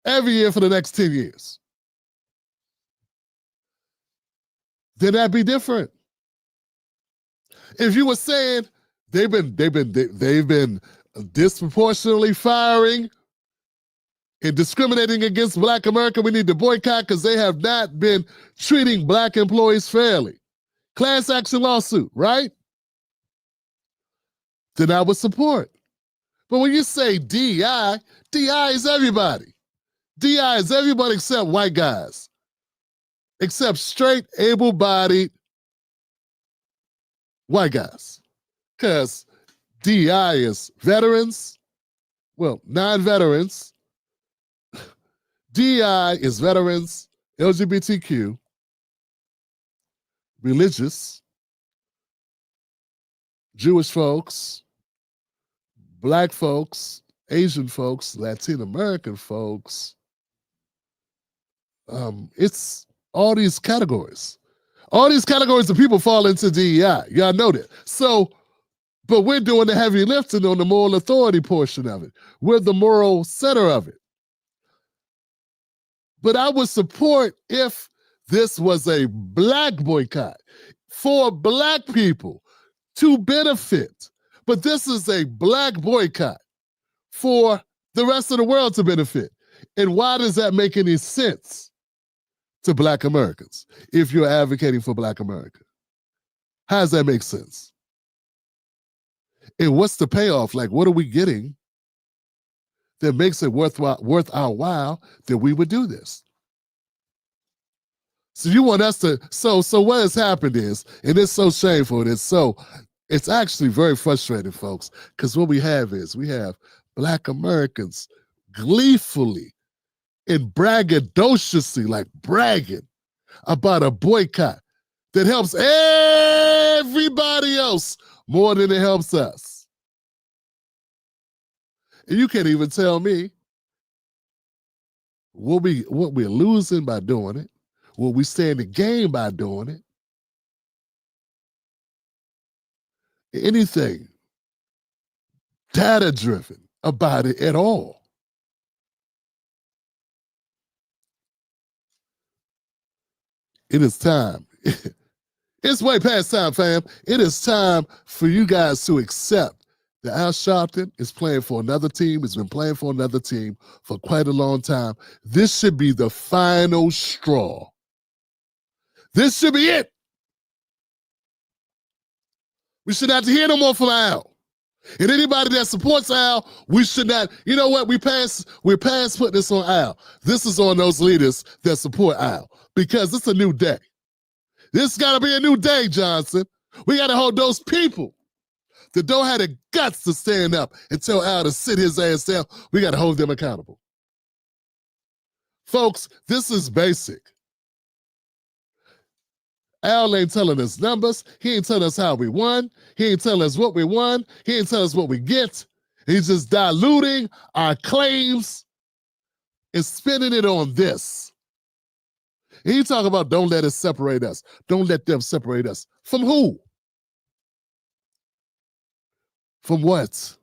A: every year for the next 10 years, then that'd be different. If you were saying they've been disproportionately firing and discriminating against black America, we need to boycott because they have not been treating black employees fairly. Class action lawsuit, right? Then I would support. But when you say DEI, DEI is everybody. DEI is everybody except white guys, except straight, able-bodied white guys. Because DEI is veterans, well, non-veterans. DEI is veterans, LGBTQ, religious, Jewish folks, black folks, Asian folks, Latin American folks. It's all these categories. All these categories of people fall into DEI. Y'all know that. So, but we're doing the heavy lifting on the moral authority portion of it. We're the moral center of it. But I would support if this was a black boycott for black people to benefit. But this is a black boycott for the rest of the world to benefit. And why does that make any sense to black Americans if you're advocating for black America? How does that make sense? And what's the payoff? Like, what are we getting that makes it worth our while that we would do this? So you want us to, so what has happened is, and it's so shameful, it's actually very frustrating, folks, because what we have Black Americans gleefully and braggadociously, like bragging about a boycott that helps everybody else more than it helps us. And you can't even tell me what we're losing by doing it, what we stand to gain by doing it, anything data-driven about it at all. It is time. It's way past time, fam. It is time for you guys to accept that Al Sharpton is playing for another team. He's been playing for another team for quite a long time. This should be the final straw. This should be it. We should not hear no more from Al. And anybody that supports Al, we should not, you know what, we're past putting this on Al. This is on those leaders that support Al, because it's a new day. This got to be a new day, Johnson. We got to hold those people that don't have the guts to stand up and tell Al to sit his ass down. We got to hold them accountable. Folks, this is basic. Al ain't telling us numbers. He ain't telling us how we won. He ain't telling us what we won. He ain't telling us what we get. He's just diluting our claims and spinning it on this. And he talk about don't let it separate us. Don't let them separate us. From who? From what?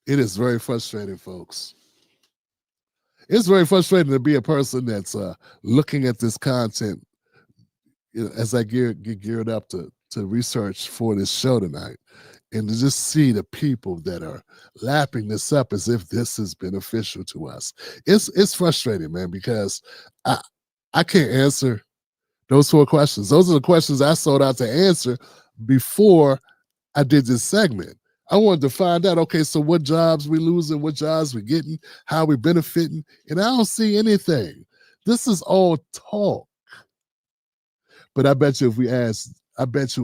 A: It is very frustrating, folks. It's very frustrating to be a person that's looking at this content, you know, as I get geared up to research for this show tonight, and to just see the people that are lapping this up as if this is beneficial to us. It's frustrating, man, because I can't answer those 4 questions. Those are the questions I sought out to answer before I did this segment. I wanted to find out, okay, so what jobs we losing, what jobs we getting, how we benefiting, and I don't see anything. This is all talk. But I bet you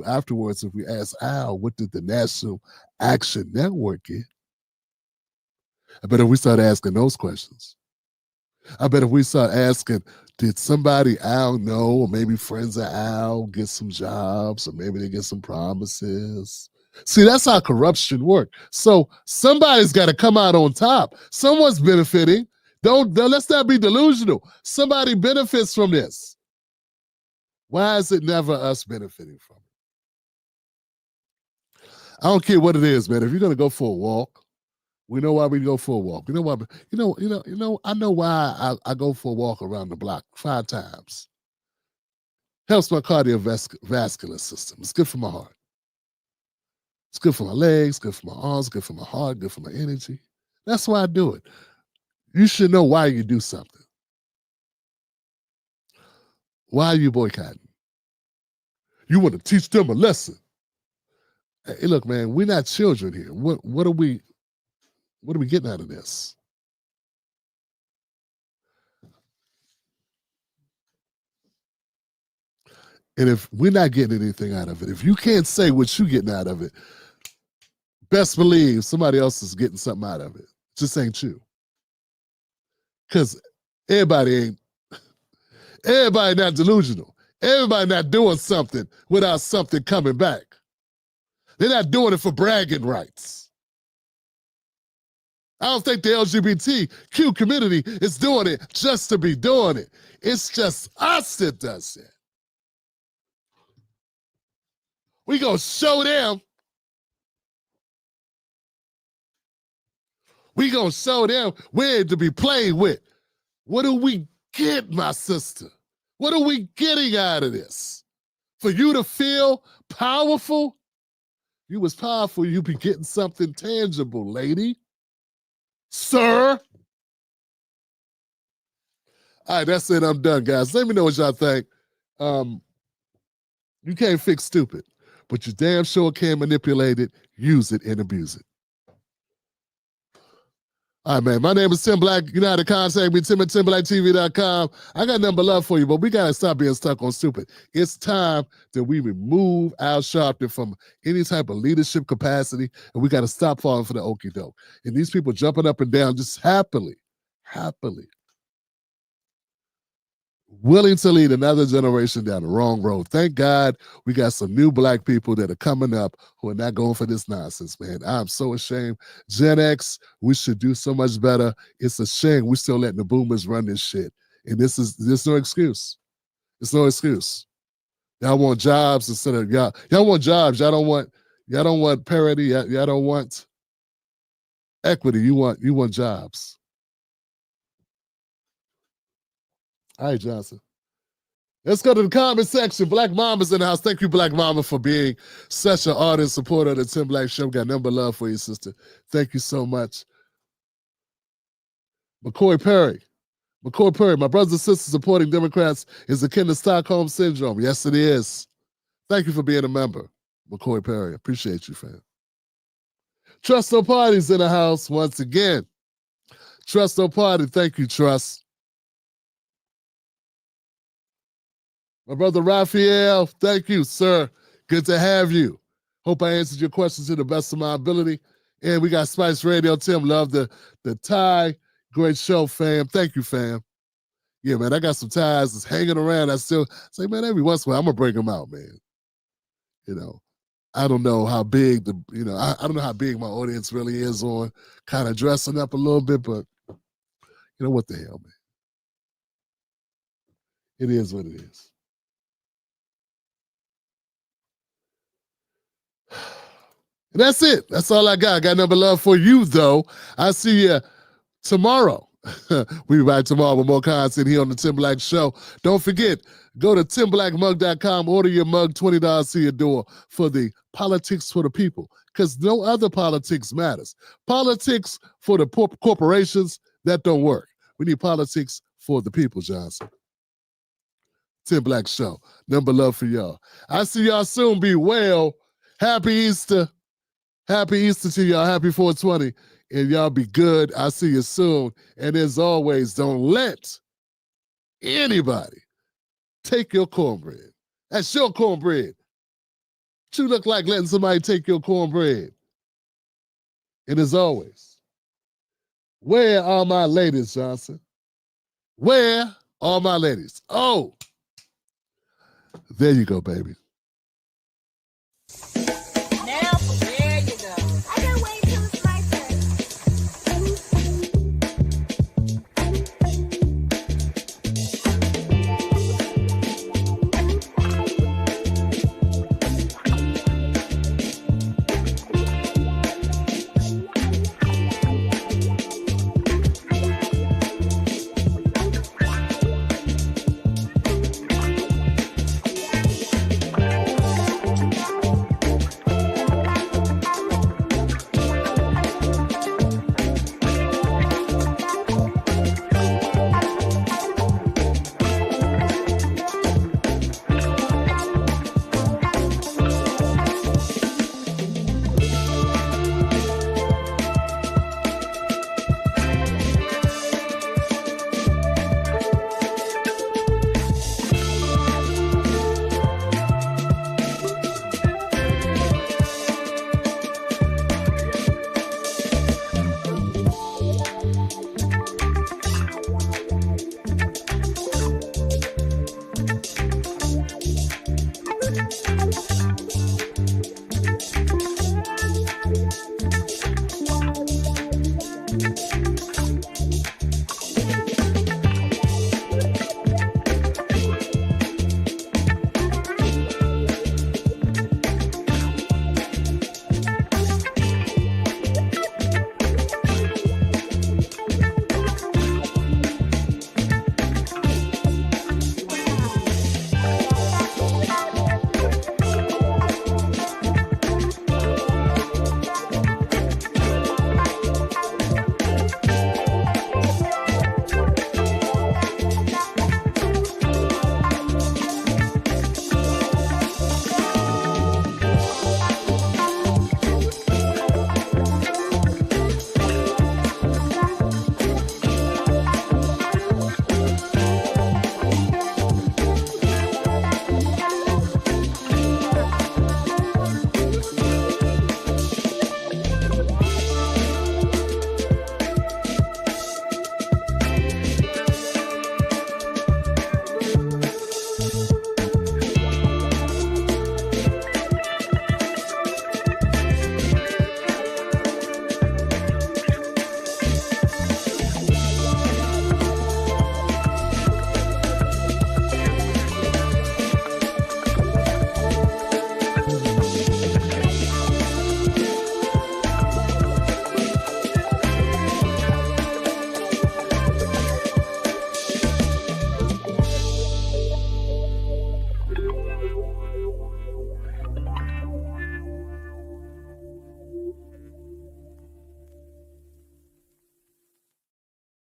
A: afterwards, if we ask Al, what did the National Action Network get? I bet if we start asking those questions. I bet if we start asking, did somebody Al know, or maybe friends of Al get some jobs, or maybe they get some promises? See, that's how corruption works. So somebody's got to come out on top. Someone's benefiting. Let's not be delusional. Somebody benefits from this. Why is it never us benefiting from it? I don't care what it is, man. If you're gonna go for a walk, we know why we go for a walk. You know why? I know why I go for a walk around the block 5 times. Helps my cardiovascular system. It's good for my heart. It's good for my legs, good for my arms, good for my heart, good for my energy. That's why I do it. You should know why you do something. Why are you boycotting? You want to teach them a lesson. Hey, look, man, we're not children here. What are we getting out of this? And if we're not getting anything out of it, if you can't say what you're getting out of it, best believe somebody else is getting something out of it. Just ain't true. Because everybody not delusional. Everybody not doing something without something coming back. They're not doing it for bragging rights. I don't think the LGBTQ community is doing it just to be doing it. It's just us that does it. We gonna show them. We gonna show them where to be played with. What do we get, my sister? What are we getting out of this? For you to feel powerful? You was powerful, you be getting something tangible, lady. Sir. All right, that's it. I'm done, guys. Let me know what y'all think. You can't fix stupid, but you damn sure can manipulate it, use it, and abuse it. All right, man. My name is Tim Black. You know how to contact me, Tim at TimBlackTV.com. I got nothing but love for you, but we got to stop being stuck on stupid. It's time that we remove Al Sharpton from any type of leadership capacity, and we got to stop falling for the okie doke. And these people jumping up and down just happily, willing to lead another generation down the wrong road. Thank God we got some new black people that are coming up who are not going for this nonsense, man. I'm so ashamed. Gen X, we should do so much better. It's a shame we're still letting the boomers run this shit. And there's no excuse. It's no excuse. Y'all want jobs instead of y'all. Y'all want jobs. Y'all don't want parity. Y'all don't want equity. You want jobs. All right, Johnson. Let's go to the comment section. Black Mama's in the house. Thank you, Black Mama, for being such an ardent supporter of the Tim Black Show. Got number love for you, sister. Thank you so much. McCoy Perry, my brothers and sisters supporting Democrats is akin to Stockholm Syndrome. Yes, it is. Thank you for being a member, McCoy Perry. Appreciate you, fam. Trust No Party's in the house once again. Trust No Party. Thank you, Trust. My brother Raphael, thank you, sir. Good to have you. Hope I answered your questions to the best of my ability. And we got Spice Radio. Tim, love the tie. Great show, fam. Thank you, fam. Yeah, man, I got some ties that's hanging around. I still say, man, every once in a while, I'm going to break them out, man. You know, I don't know how big I don't know how big my audience really is on kind of dressing up a little bit, but you know what the hell, man. It is what it is. And that's it. That's all I got. I got number love for you, though. I see you tomorrow. We'll be back tomorrow with more content here on the Tim Black Show. Don't forget, go to timblackmug.com, order your mug, $20 to your door for the politics for the people, because no other politics matters. Politics for the corporations, that don't work. We need politics for the people, Johnson. Tim Black Show. Number love for y'all. I see y'all soon. Be well. Happy Easter. Happy Easter to y'all. Happy 420. And y'all be good. I'll see you soon. And as always, don't let anybody take your cornbread. That's your cornbread. What you look like letting somebody take your cornbread? And as always, where are my ladies, Johnson? Where are my ladies? Oh, there you go, baby.